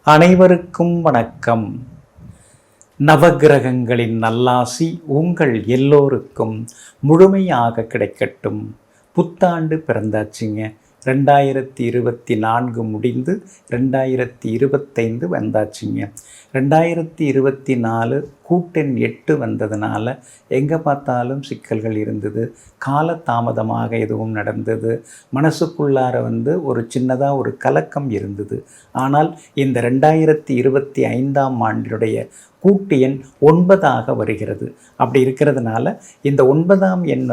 அனைவருக்கும் வணக்கம். நவகிரகங்களின் நல்லாசி உங்கள் எல்லோருக்கும் முழுமையாக கிடைக்கட்டும். புத்தாண்டு பிறந்தாச்சுங்க. 2024 முடிந்து 2025 வந்தாச்சுங்க. 2024 கூட்டெண் 8 வந்ததுனால எங்கே பார்த்தாலும் சிக்கல்கள் இருந்தது. கால தாமதமாக எதுவும் நடந்தது. மனசுக்குள்ளார ஒரு சின்னதாக ஒரு கலக்கம் இருந்தது. ஆனால் இந்த 2025ஆம் ஆண்டினுடைய கூட்டு எண் 9ஆக வருகிறது. அப்படி இருக்கிறதுனால இந்த 9ஆம் எண்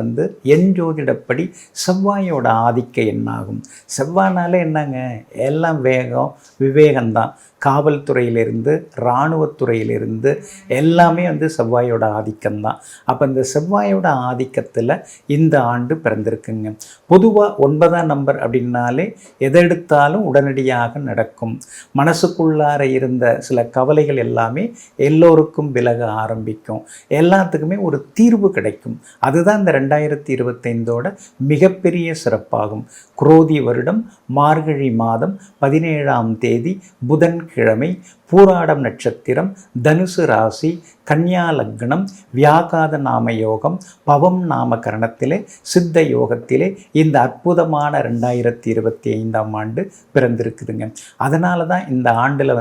எண் ஜோதிடப்படி செவ்வாயோட ஆதிக்க எண்ணாகும். செவ்வாய்னால என்னங்க, எல்லாம் வேகம் விவேகம்தான். காவல்துறையிலிருந்து இராணுவத்துறையிலிருந்து எல்லாமே செவ்வாயோட ஆதிக்கம்தான். அப்போ இந்த செவ்வாயோட ஆதிக்கத்தில் இந்த ஆண்டு பிறந்திருக்குங்க. பொதுவாக 9ஆம் நம்பர் அப்படின்னாலே எதெடுத்தாலும் உடனடியாக நடக்கும். மனசுக்குள்ளார இருந்த சில கவலைகள் எல்லாமே எல்லோருக்கும் விலக ஆரம்பிக்கும். எல்லாத்துக்குமே ஒரு தீர்வு கிடைக்கும். அதுதான் இந்த 2025ஓட மிகப்பெரிய சிறப்பாகும். குரோதி வருடம் மார்கழி மாதம் 17ஆம் தேதி புதன்கிழமை, பூராடம் நட்சத்திரம், தனுசு ராசி, கன்னியா லக்னம், வியாகாத நாம யோகம், பவம் நாமகரணத்திலே, சித்த யோகத்திலே இந்த அற்புதமான 2025ஆம் ஆண்டு பிறந்திருக்குதுங்க. அதனால தான் இந்த ஆண்டில்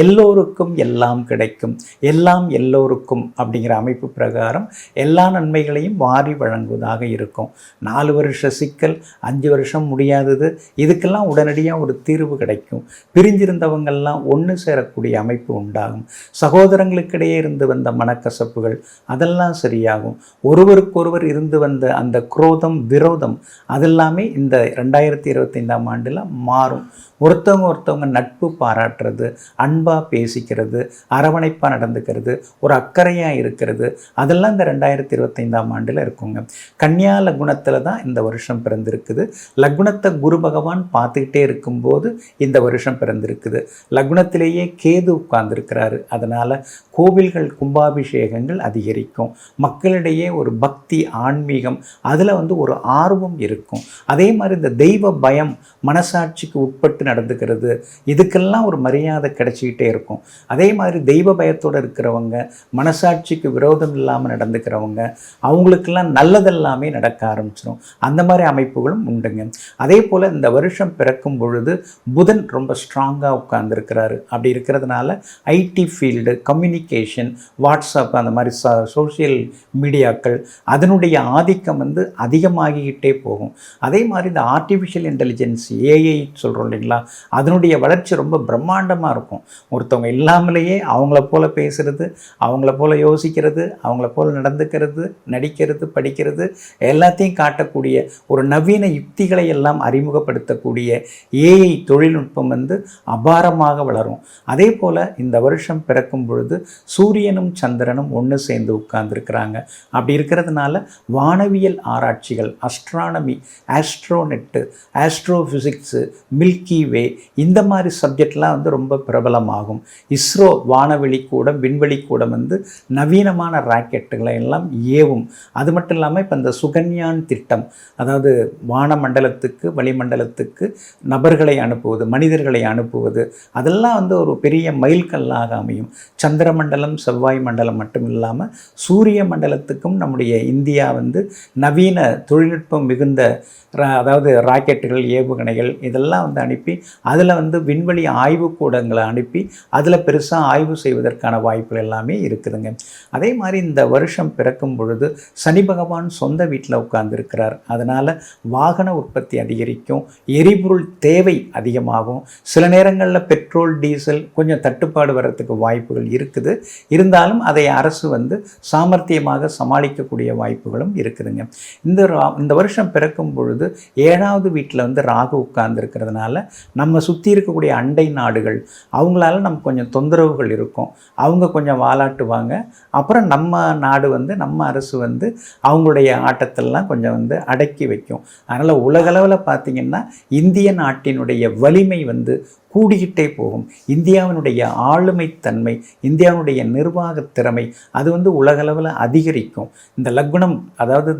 எல்லோருக்கும் எல்லாம் கிடைக்கும், எல்லாம் எல்லோருக்கும் அப்படிங்கிற அமைப்பு பிரகாரம் எல்லா நன்மைகளையும் வாரி வழங்குவதாக இருக்கும். 4 வருஷ சிக்கல், 5 வருஷம் முடியாதது, இதுக்கெல்லாம் உடனடியாக ஒரு தீர்வு கிடைக்கும். பிரிஞ்சிருந்தவங்கள்லாம் ஒன்று சேரக்கூடிய அமைப்பு உண்டாகும். சகோதரங்களுக்கிடையே இருந்து வந்த மனக்கசப்புகள் அதெல்லாம் சரியாகும். ஒருவருக்கொருவர் இருந்து வந்த அந்த குரோதம் விரோதம் அதெல்லாமே இந்த 2025ஆம் ஆண்டில் மாறும். ஒருத்தவங்க நட்பு பாராட்டுறது, அன்பாக பேசிக்கிறது, அரவணைப்பாக நடந்துக்கிறது, ஒரு அக்கறையாக இருக்கிறது, அதெல்லாம் இந்த 2025ஆம் ஆண்டில் இருக்குங்க. கன்னியா லக்னத்தில் தான் இந்த வருஷம் பிறந்திருக்குது. லக்னத்தை குரு பகவான் பார்த்துக்கிட்டே இருக்கும்போது இந்த வருஷம் பிறந்திருக்குது. லக்னத்திலேயே கேது உட்கார்ந்துருக்கிறாரு. அதனால் கோவில்கள் கும்பாபிஷேகங்கள் அதிகரிக்கும். மக்களிடையே ஒரு பக்தி ஆன்மீகம் அதில் ஒரு ஆர்வம் இருக்கும். அதே மாதிரி இந்த தெய்வ பயம் மனசாட்சிக்கு உட்பட்டு நடந்துக்கிறது, இதுக்கெல்லாம் ஒரு மரியாதை கிடைச்சிக்கிட்டே இருக்கும். அதே மாதிரி தெய்வ பயத்தோடு இருக்கிறவங்க, மனசாட்சிக்கு விரோதம் இல்லாமல் நடந்துக்கிறவங்க, அவங்களுக்கெல்லாம் நல்லதெல்லாமே நடக்க ஆரம்பிச்சிடும். அந்த மாதிரி அமைப்புகளும் உண்டுங்க. அதே போல் இந்த வருஷம் பிறக்கும் பொழுது புதன் ரொம்ப ஸ்ட்ராங்காக உட்கார்ந்துருக்கிறாரு. அப்படி இருக்கிறதுனால ஐடி ஃபீல்டு, கம்யூனிகேஷன், வாட்ஸ்அப், அந்த மாதிரி சோஷியல் மீடியாக்கள் அதனுடைய ஆதிக்கம் அதிகமாகிக்கிட்டே போகும். அதே மாதிரி இந்த ஆர்டிஃபிஷியல் இன்டெலிஜென்ஸ், ஏஐ சொல்கிறோம் இல்லைங்களா, அதனுடைய வளர்ச்சி ரொம்ப பிரம்மாண்டமாக இருக்கும். ஒருத்தவங்க இல்லாமலேயே அவங்கள போல் பேசுகிறது, அவங்கள போல் யோசிக்கிறது, அவங்கள போல் நடந்துக்கிறது, நடிக்கிறது, படிக்கிறது எல்லாத்தையும் காட்டக்கூடிய ஒரு நவீன யுக்திகளை எல்லாம் அறிமுகப்படுத்தக்கூடிய ஏஐ தொழில்நுட்பம் அபாரமாக வளரும். அதே போல் இந்த வருஷம் பிறக்கும் பொழுது சூரியனும் சந்திரனும் ஒன்று சேர்ந்து உட்கார்ந்துருக்கிறாங்க. அப்படி இருக்கிறதுனால வானவியல் ஆராய்ச்சிகள், அஸ்ட்ரானமி, ஆஸ்ட்ரோநெட்டு, ஆஸ்ட்ரோஃபிசிக்ஸு, மில்கி வே, இந்த மாதிரி சப்ஜெக்ட்லாம் ரொம்ப பிரபலமாகும். இஸ்ரோ வானவெளி கூடம், விண்வெளி கூடம் நவீனமான ராக்கெட்டுகளை எல்லாம் ஏவும். அது மட்டும் இல்லாமல் இப்போ இந்த சுகன்யான் திட்டம், அதாவது வானமண்டலத்துக்கு வளிமண்டலத்துக்கு நபர்களை அனுப்புவது, மனிதர்களை அனுப்புவது, அதெல்லாம் ஒரு பெரிய மைல்கல்லாக அமையும். சந்திர மண்டலம், செவ்வாய் மண்டலம் மட்டும் இல்லாமல் சூரிய மண்டலத்துக்கும் நம்முடைய இந்தியா நவீன தொழில்நுட்பம் மிகுந்த, அதாவது ராக்கெட்டுகள், ஏவுகணைகள் இதெல்லாம் அனுப்பி அதில் விண்வெளி ஆய்வுக்கூடங்களை அனுப்பி அதில் பெருசாக ஆய்வு செய்வதற்கான வாய்ப்புகள் எல்லாமே இருக்குதுங்க. அதே மாதிரி இந்த வருஷம் பிறக்கும் பொழுது சனி பகவான் சொந்த வீட்டில் உட்கார்ந்துருக்கிறார். அதனால் வாகன உற்பத்தி அதிகரிக்கும், எரிபொருள் தேவை அதிகமாகும். சில நேரங்களில் பெட்ரோல், டீசல் கொஞ்சம் தட்டுப்பாடு வர்றதுக்கு வாய்ப்புகள் இருக்குது. இருந்தாலும் அதை அரசு சாமர்த்தியமாக சமாளிக்கக்கூடிய வாய்ப்புகளும் இருக்குதுங்க. இந்த வருஷம் பிறக்கும் பொழுது 7ஆவது வீட்டில் ராகு உட்கார்ந்துருக்கிறதுனால நம்ம சுற்றி இருக்கக்கூடிய அண்டை நாடுகள் அவங்களால நமக்கு கொஞ்சம் தொந்தரவுகள் இருக்கும். அவங்க கொஞ்சம் வாலாட்டுவாங்க. அப்புறம் நம்ம நாடு நம்ம அரசு அவங்களுடைய ஆட்டத்தெல்லாம் கொஞ்சம் அடக்கி வைக்கும். அதனால் உலகளவில் பார்த்திங்கன்னா இந்திய நாட்டினுடைய வலிமை கூடிக்கிட்டே போகும். இந்தியாவினுடைய ஆளுமை தன்மை, இந்தியாவினுடைய நிர்வாக திறமை அது வந்து உலகளவில் அதிகரிக்கும். இந்த லக்னம் அதாவது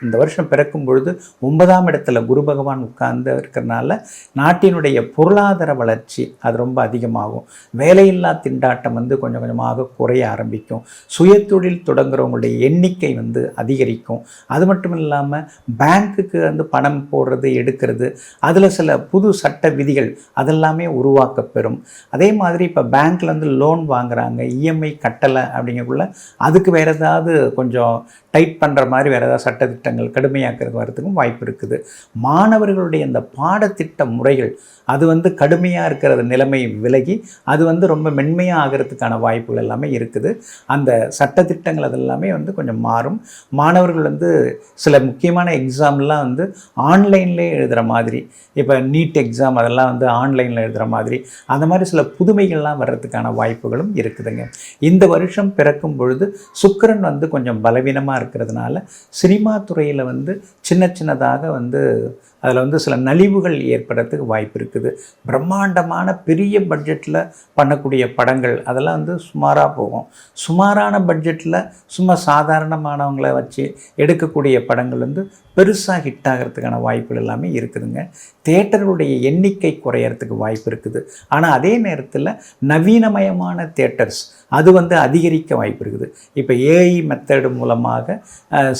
இந்த வருஷம் பிறக்கும் பொழுது 9ஆம் இடத்துல குரு பகவான் உட்கார்ந்து இருக்கிறனால நாட்டினுடைய பொருளாதார வளர்ச்சி அது ரொம்ப அதிகமாகும். வேலையில்லா திண்டாட்டம் வந்து கொஞ்சம் கொஞ்சமாக குறைய ஆரம்பிக்கும். சுயதொழில் தொடங்குறவங்களுடைய எண்ணிக்கை வந்து அதிகரிக்கும். அது மட்டும் இல்லாமல் பேங்க்குக்கு வந்து பணம் போடுறது எடுக்கிறது அதில் சில புது சட்ட விதிகள் அதெல்லாமே உருவாக்கப்பெறும். அதே மாதிரி இப்போ பேங்க்கில் வந்து லோன் வாங்குறாங்க, இஎம்ஐ கட்டலை அப்படிங்கக்குள்ள அதுக்கு வேறு ஏதாவது கொஞ்சம் டைட் பண்ணுற மாதிரி வேறு ஏதாவது சட்டத்திட்டங்கள் கடுமையாக்கிறது வரதுக்கும் வாய்ப்பு இருக்குது. மாணவர்களுடைய அந்த பாடத்திட்ட முறைகள் அது வந்து கடுமையாக இருக்கிற நிலைமை விலகி அது வந்து ரொம்ப மென்மையாக ஆகிறதுக்கான வாய்ப்புகள் எல்லாமே இருக்குது. அந்த சட்டத்திட்டங்கள் அதெல்லாமே வந்து கொஞ்சம் மாறும். மாணவர்கள் வந்து சில முக்கியமான எக்ஸாம்லாம் வந்து ஆன்லைன்லேயே எழுதுகிற மாதிரி, இப்போ நீட் எக்ஸாம் அதெல்லாம் வந்து ஆன்லைனில் எழுதுகிற மாதிரி அந்த மாதிரி சில புதுமைகள்லாம் வர்றதுக்கான வாய்ப்புகளும் இருக்குதுங்க. இந்த வருஷம் பிறக்கும் பொழுது சுக்கிரன் வந்து கொஞ்சம் பலவீனமாக இருக்கிறதுனால சினிமா துறையில் வந்து சின்னதாக வந்து அதில் வந்து சில நலிவுகள் ஏற்படுறதுக்கு வாய்ப்பு இருக்குது. பிரம்மாண்டமான பெரிய பட்ஜெட்டில் பண்ணக்கூடிய படங்கள் அதெல்லாம் வந்து சுமாராக போகும். சுமாரான பட்ஜெட்டில் சும்மா சாதாரணமானவங்களை வச்சு எடுக்கக்கூடிய படங்கள் வந்து பெருசாக ஹிட் ஆகிறதுக்கான வாய்ப்புகள் எல்லாமே இருக்குதுங்க. தியேட்டர்களுடைய எண்ணிக்கை குறையறதுக்கு வாய்ப்பு இருக்குது. ஆனால் அதே நேரத்தில் நவீனமயமான தியேட்டர்ஸ் அது வந்து அதிகரிக்க வாய்ப்பு இருக்குது. இப்போ ஏஐ மெத்தடு மூலமாக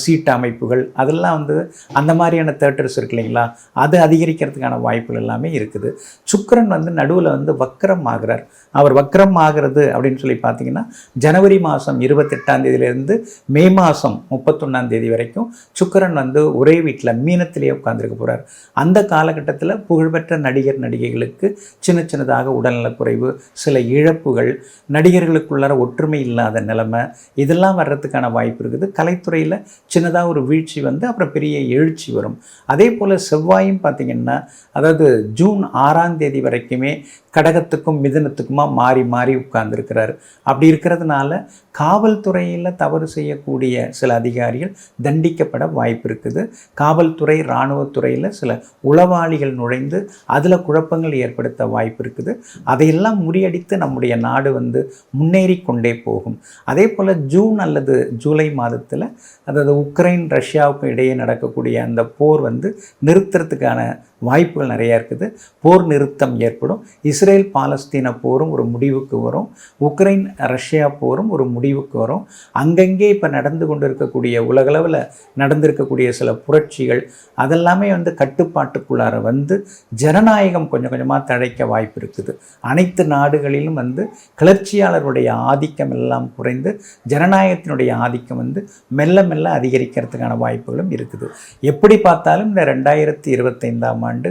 சீட் அமைப்புகள் அதெல்லாம் வந்து அந்த மாதிரியான தியேட்டர்ஸ் இருக்கு இல்லைங்களா, அது அதிகரிக்கிறதுக்கான வாய்ப்புகள் எல்லாமே இருக்குது. சுக்கிரன் வந்து நடுவில் வந்து வக்ரம் ஆகிறார். அவர் வக்ரம் ஆகிறது அப்படின்னு சொல்லி பார்த்தீங்கன்னா ஜனவரி மாதம் 28ஆம் தேதியிலேருந்து மே மாதம் 31ஆம் தேதி வரைக்கும் சுக்கிரன் வந்து ஒரே வீட்டில் மீனத்திலேயே உட்கார்ந்துருக்க போகிறார். அந்த காலகட்டத்தில் புகழ்பெற்ற நடிகர் நடிகைகளுக்கு சின்னதாக உடல்நலக்குறைவு, சில இழப்புகள், நடிகர்களுக்குள்ளார ஒற்றுமை இல்லாத நிலைமை இதெல்லாம் வர்றதுக்கான வாய்ப்பு இருக்குது. கலைத்துறையில் சின்னதாக ஒரு வீழ்ச்சி வந்து அப்புறம் பெரிய எழுச்சி வரும். அதே போல் செவ்வாயும் பார்த்திங்கன்னா அதாவது ஜூன் 6ஆம் தேதி வரைக்குமே கடகத்துக்கும் மிதுனத்துக்குமா மாறி உட்கார்ந்துருக்கிறார். அப்படி இருக்கிறதுனால காவல்துறையில் தவறு செய்யக்கூடிய சில அதிகாரிகள் தண்டிக்கப்பட வாய்ப்பு இருக்குது. காவல்துறை இராணுவத்துறையில் சில உளவாளிகள் நுழைந்து அதில் குழப்பங்கள் ஏற்படுத்த வாய்ப்பு இருக்குது. அதையெல்லாம் முறியடித்து நம்முடைய நாடு வந்து முன்னேறி கொண்டே போகும். அதே போல் ஜூன் அல்லது ஜூலை மாதத்தில் அதாவது உக்ரைன் ரஷ்யாவுக்கும் இடையே நடக்கக்கூடிய அந்த போர் வந்து நிறுத்துறதுக்கான வாய்ப்புகள் நிறையா இருக்குது. போர் நிறுத்தம் ஏற்படும். இஸ்ரேல் பாலஸ்தீன போரும் ஒரு முடிவுக்கு வரும். உக்ரைன் ரஷ்யா போரும் ஒரு முடிவுக்கு வரும். அங்கங்கே இப்போ நடந்து கொண்டு இருக்கக்கூடிய உலகளவில் நடந்திருக்கக்கூடிய சில புரட்சிகள் அதெல்லாமே வந்து கட்டுப்பாட்டுக்குள்ளார வந்து ஜனநாயகம் கொஞ்சம் கொஞ்சமாக தழைக்க வாய்ப்பு இருக்குது. அனைத்து நாடுகளிலும் வந்து கிளர்ச்சியாளர்களுடைய ஆதிக்கம் எல்லாம் குறைந்து ஜனநாயகத்தினுடைய ஆதிக்கம் வந்து மெல்ல மெல்ல அதிகரிக்கிறதுக்கான வாய்ப்புகளும் இருக்குது. எப்படி பார்த்தாலும் இந்த 2025ஆம் ஆண்டு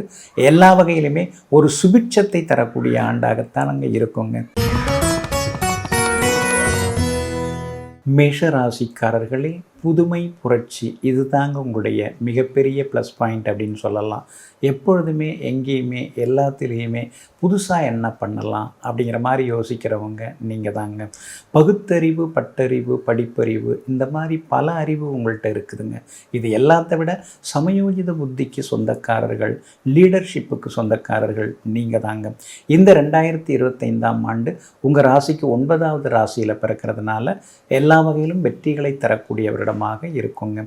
எல்லா வகையிலுமே ஒரு சுபிட்சத்தை தரக்கூடிய ஆண்டாகத்தான் அங்கே இருக்குங்க. மேஷ ராசிக்காரர்களே, புதுமை புரட்சி இது தாங்க உங்களுடைய மிகப்பெரிய ப்ளஸ் பாயிண்ட் அப்படின்னு சொல்லலாம். எப்பொழுதுமே எங்கேயுமே எல்லாத்துலேயுமே புதுசாக என்ன பண்ணலாம் அப்படிங்கிற மாதிரி யோசிக்கிறவங்க நீங்கள் தாங்க. பகுத்தறிவு, பட்டறிவு, படிப்பறிவு இந்த மாதிரி பல அறிவு உங்கள்கிட்ட இருக்குதுங்க. இது எல்லாத்த விட சமயோஜித புத்திக்கு சொந்தக்காரர்கள், லீடர்ஷிப்புக்கு சொந்தக்காரர்கள் நீங்கள் தாங்க. இந்த 2025ஆம் ஆண்டு உங்கள் ராசிக்கு 9வது ராசியில் பிறக்கிறதுனால எல்லா வகையிலும் வெற்றிகளை தரக்கூடியவர்கள் இருக்குங்க.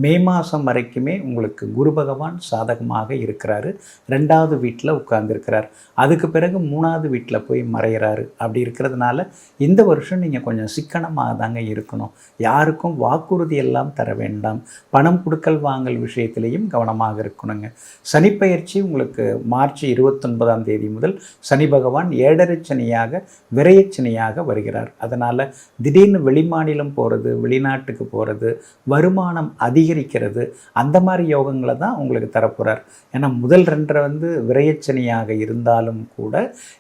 மே மாதம் வரைக்குமே உங்களுக்கு குரு பகவான் சாதகமாக இருக்கிறாரு. 2வது வீட்டில் உட்கார்ந்துருக்கிறார். அதுக்கு பிறகு 3வது வீட்டில் போய் மறைகிறாரு. அப்படி இருக்கிறதுனால இந்த வருஷம் நீங்கள் கொஞ்சம் சிக்கனமாக தாங்க இருக்கணும். யாருக்கும் வாக்குறுதி எல்லாம் தர வேண்டாம். பணம் கொடுக்கல் வாங்கல் விஷயத்திலையும் கவனமாக இருக்கணுங்க. சனிப்பெயர்ச்சி உங்களுக்கு மார்ச் 29ஆம் தேதி முதல் சனி பகவான் 7.5 சனியாக விரயச்சனியாக வருகிறார். அதனால் திடீர்னு வெளிமாநிலம் போகிறது, வெளிநாட்டுக்கு போகிறது, வருமானம் அதிகரிக்கிறது, அந்த மாதிரி யோகங்களை தான் உங்களுக்கு தரப்போகிறார். ஏன்னா முதல் 2 வந்து விரயச்சனியாக இருந்தாலும் கூட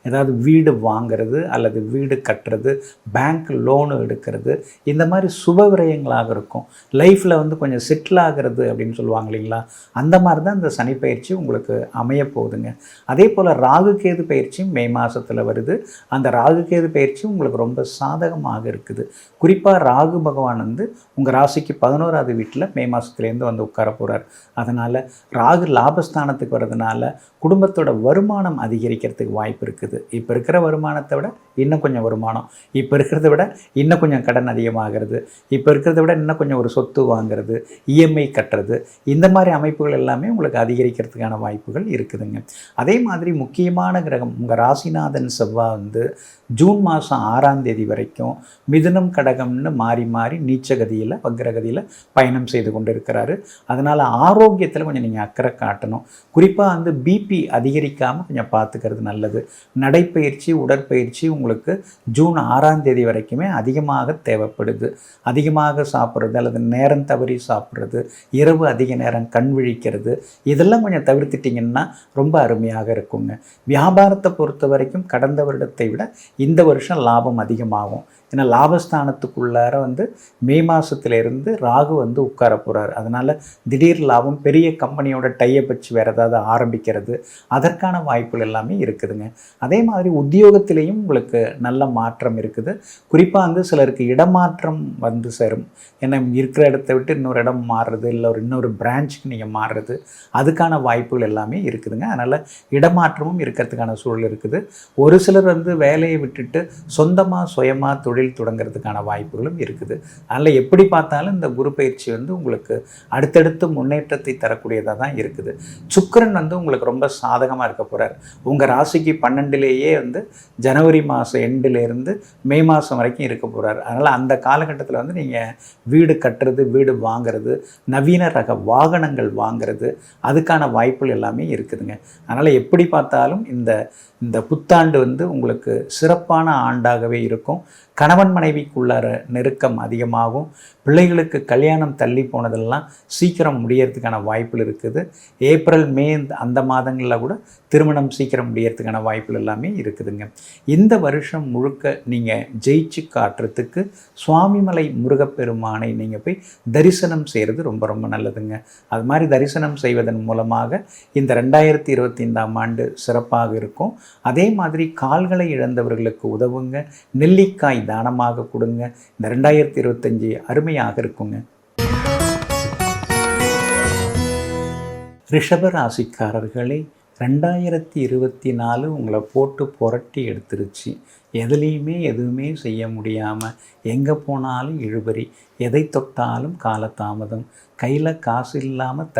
ஏதாவது வீடு வாங்கிறது அல்லது வீடு கட்டுறது, பேங்க் லோனு எடுக்கிறது, இந்த மாதிரி சுப விரயங்களாக இருக்கும். லைஃப்பில் வந்து கொஞ்சம் செட்டில் ஆகிறது அப்படின்னு சொல்லுவாங்க இல்லைங்களா, அந்த மாதிரி தான் இந்த சனி பயிற்சி உங்களுக்கு அமைய போகுதுங்க. அதே போல் ராகு கேது பயிற்சியும் மே மாதத்தில் வருது. அந்த ராகு கேது பயிற்சி உங்களுக்கு ரொம்ப சாதகமாக இருக்குது. குறிப்பாக ராகு பகவான் வந்து உங்கள் ராசி ராசிக்கு 11வது வீட்டில் மே மாதத்துலேருந்து வந்து உட்கார போகிறார். அதனால் ராகு லாபஸ்தானத்துக்கு வர்றதுனால குடும்பத்தோட வருமானம் அதிகரிக்கிறதுக்கு வாய்ப்பு இருக்குது. இப்போ இருக்கிற வருமானத்தை விட இன்னும் கொஞ்சம் வருமானம், இப்போ இருக்கிறத விட இன்னும் கொஞ்சம் கடன் அதிகமாகிறது, இப்போ இருக்கிறத விட இன்னும் கொஞ்சம் ஒரு சொத்து வாங்கிறது, இஎம்ஐ கட்டுறது, இந்த மாதிரி அமைப்புகள் எல்லாமே உங்களுக்கு அதிகரிக்கிறதுக்கான வாய்ப்புகள் இருக்குதுங்க. அதே மாதிரி முக்கியமான கிரகம் உங்கள் ராசிநாதன் செவ்வாய் வந்து ஜூன் மாதம் 6ஆம் தேதி வரைக்கும் மிதுனம் கடகம்னு மாறி மாறி நீச்சகதியில் வக்ரகதியில் பயணம் செய்து கொண்டு இருக்கிறாரு. அதனால் ஆரோக்கியத்தில் கொஞ்சம் நீங்கள் அக்கறை காட்டணும். குறிப்பாக வந்து பிபி அதிகரிக்காமல் கொஞ்சம் பார்த்துக்கிறது நல்லது. நடைப்பயிற்சி உடற்பயிற்சி உங்களுக்கு ஜூன் 6ஆம் தேதி வரைக்குமே அதிகமாக தேவைப்படுது. அதிகமாக சாப்பிட்றது அல்லது நேரம் தவறி சாப்பிட்றது, இரவு அதிக நேரம் கண் விழிக்கிறது, இதெல்லாம் கொஞ்சம் தவிர்த்துட்டிங்கன்னா ரொம்ப அருமையாக இருக்குங்க. வியாபாரத்தை பொறுத்த வரைக்கும் கடந்த வருடத்தை விட இந்த வருஷம் லாபம் அதிகமாகும். ஏன்னா லாபஸ்தானத்துக்குள்ளார வந்து மே மாதத்துலேருந்து ராகு வந்து உட்கார போகிறார். அதனால் திடீர் லாபம், பெரிய கம்பெனியோட டையப் வச்சு வேறு ஏதாவது ஆரம்பிக்கிறது, அதற்கான வாய்ப்புகள் எல்லாமே இருக்குதுங்க. அதே மாதிரி உத்தியோகத்திலையும் உங்களுக்கு நல்ல மாற்றம் இருக்குது. குறிப்பாக வந்து சிலருக்கு இடமாற்றம் வந்து சேரும். ஏன்னா இருக்கிற இடத்த விட்டு இன்னொரு இடம் மாறுறது, இல்லை இன்னொரு பிரான்ச்சுக்கு நீங்கள் மாறுறது, அதுக்கான வாய்ப்புகள் எல்லாமே இருக்குதுங்க. அதனால் இடமாற்றமும் இருக்கிறதுக்கான சூழல் இருக்குது. ஒரு சிலர் வந்து வேலையை விட்டுட்டு சொந்தமாக சுயமாக தொழில் தொடங்கிறதுக்கான வாய்ப்புகளும் இருக்குது. அதனால் எப்படி பார்த்தாலும் இந்த குரு பயிற்சி வந்து உங்களுக்கு அடுத்தடுத்து முன்னேற்றத்தை தரக்கூடியதாக தான் இருக்குது. சுக்கிரன் வந்து உங்களுக்கு ரொம்ப சாதகமாக இருக்க போகிறார். உங்கள் ராசிக்கு 12லேயே வந்து ஜனவரி மாதம் எண்டிலேருந்து மே மாதம் வரைக்கும் இருக்க போகிறார். அதனால் அந்த காலகட்டத்தில் வந்து நீங்கள் வீடு கட்டுறது, வீடு வாங்கிறது, நவீன ரக வாகனங்கள் வாங்கிறது, அதுக்கான வாய்ப்புகள் எல்லாமே இருக்குதுங்க. அதனால் எப்படி பார்த்தாலும் இந்த புத்தாண்டு வந்து உங்களுக்கு சிறப்பான ஆண்டாகவே இருக்கும். கணவன் மனைவிக்குள்ளார நெருக்கம் அதிகமாகும். பிள்ளைகளுக்கு கல்யாணம் தள்ளி போனதெல்லாம் சீக்கிரம் முடியறதுக்கான வாய்ப்புகள் இருக்குது. ஏப்ரல் மே அந்த மாதங்களில் கூட திருமணம் சீக்கிரம் முடியறதுக்கான வாய்ப்புகள் எல்லாமே இருக்குதுங்க. இந்த வருஷம் முழுக்க நீங்கள் ஜெயிச்சு காட்டுறதுக்கு சுவாமிமலை முருகப்பெருமானை நீங்கள் போய் தரிசனம் செய்கிறது ரொம்ப ரொம்ப நல்லதுங்க. அது மாதிரி தரிசனம் செய்வதன் மூலமாக இந்த 2025ஆம் ஆண்டு சிறப்பாக இருக்கும். அதே மாதிரி கால்களை இழந்தவர்களுக்கு உதவுங்க. நெல்லிக்காய் தானமாக கொடுங்க. இந்த 2025 அருமையாக இருக்குங்க. ரிஷப ராசிக்காரர்களே, 2024 உங்களை போட்டு புரட்டி எடுத்துருச்சு. எதுவுமே செய்ய முடியாமல் எங்கே போனாலும் இழுபறி, எதை தொட்டாலும் காலதாமதம், கையில் காசு இல்லாமல்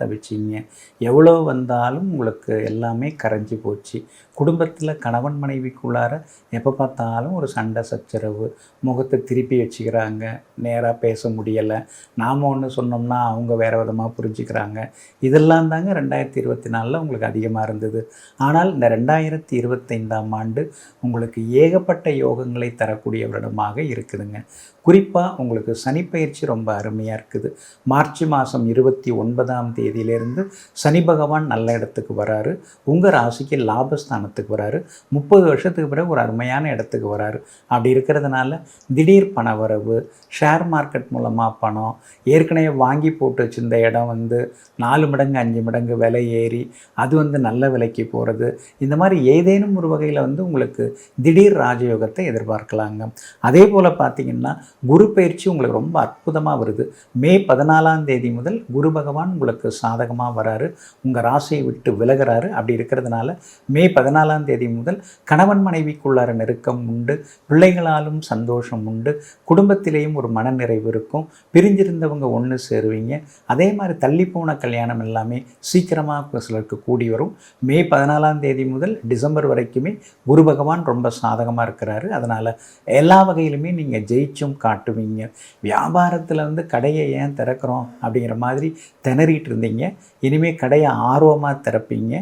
தவிச்சிங்க. எவ்வளோ வந்தாலும் உங்களுக்கு எல்லாமே கரைஞ்சி போச்சு. குடும்பத்தில் கணவன் மனைவிக்குள்ளார எப்போ பார்த்தாலும் ஒரு சண்டை சச்சரவு, முகத்தை திருப்பி வச்சுக்கிறாங்க, நேராக பேச முடியலை, நாம் ஒன்று சொன்னோம்னா அவங்க வேறு விதமாக புரிஞ்சுக்கிறாங்க. இதெல்லாம் தாங்க 2024 உங்களுக்கு அதிகமாக இருந்தது. ஆனால் இந்த 2025ஆம் ஆண்டு உங்களுக்கு ஏகப்பட்ட யோகங்களை தரக்கூடிய வருடமாக இருக்குதுங்க. குறிப்பாக உங்களுக்கு சனிப்பயிற்சி ரொம்ப அருமையாக இருக்குது. மார்ச் மாதம் 29ஆம் தேதியிலேருந்து சனி பகவான் நல்ல இடத்துக்கு வராரு. உங்கள் ராசிக்கு லாபஸ்தானத்துக்கு வராரு. 30 வருஷத்துக்கு பிறகு ஒரு அருமையான இடத்துக்கு வராரு. அப்படி இருக்கிறதுனால திடீர் பண வரவு, ஷேர் மார்க்கெட் மூலமாக பணம், ஏற்கனவே வாங்கி போட்டு வச்சிருந்த இடம் வந்து 4 மடங்கு 5 மடங்கு விலை ஏறி அது வந்து நல்ல விலைக்கு போகிறது, இந்த மாதிரி ஏதேனும் ஒரு வகையில் வந்து உங்களுக்கு திடீர் ராஜயோகத்தை எதிர்பார்க்கலாங்க. அதே போல் பார்த்திங்கன்னா குரு பயிற்சி உங்களுக்கு ரொம்ப அற்புதமாக வருது. மே 14ஆம் தேதி முதல் குரு பகவான் உங்களுக்கு சாதகமாக வராரு. உங்கள் ராசியை விட்டு விலகிறாரு. அப்படி இருக்கிறதுனால மே 14ஆம் தேதி முதல் கணவன் மனைவிக்குள்ளார நெருக்கம் உண்டு, பிள்ளைகளாலும் சந்தோஷம் உண்டு, குடும்பத்திலேயும் ஒரு மனநிறைவு இருக்கும், பிரிஞ்சிருந்தவங்க ஒன்று சேருவீங்க. அதே மாதிரி தள்ளிப்போன கல்யாணம் எல்லாமே சீக்கிரமாக சிலருக்கு கூடி வரும். மே 14ஆம் தேதி முதல் டிசம்பர் வரைக்குமே குரு பகவான் ரொம்ப சாதகமாக இருக்கிறாரு. அதனால் எல்லா வகையிலுமே நீங்கள் ஜெயிச்சும் காட்டுவீங்க. வியாபாரத்தில் வந்து கடையை ஏன் திறக்கிறோம் அப்படிங்கிற மாதிரி திணறிட்டு இருந்தீங்க. இனிமேல் கடையை ஆர்வமாக திறப்பீங்க.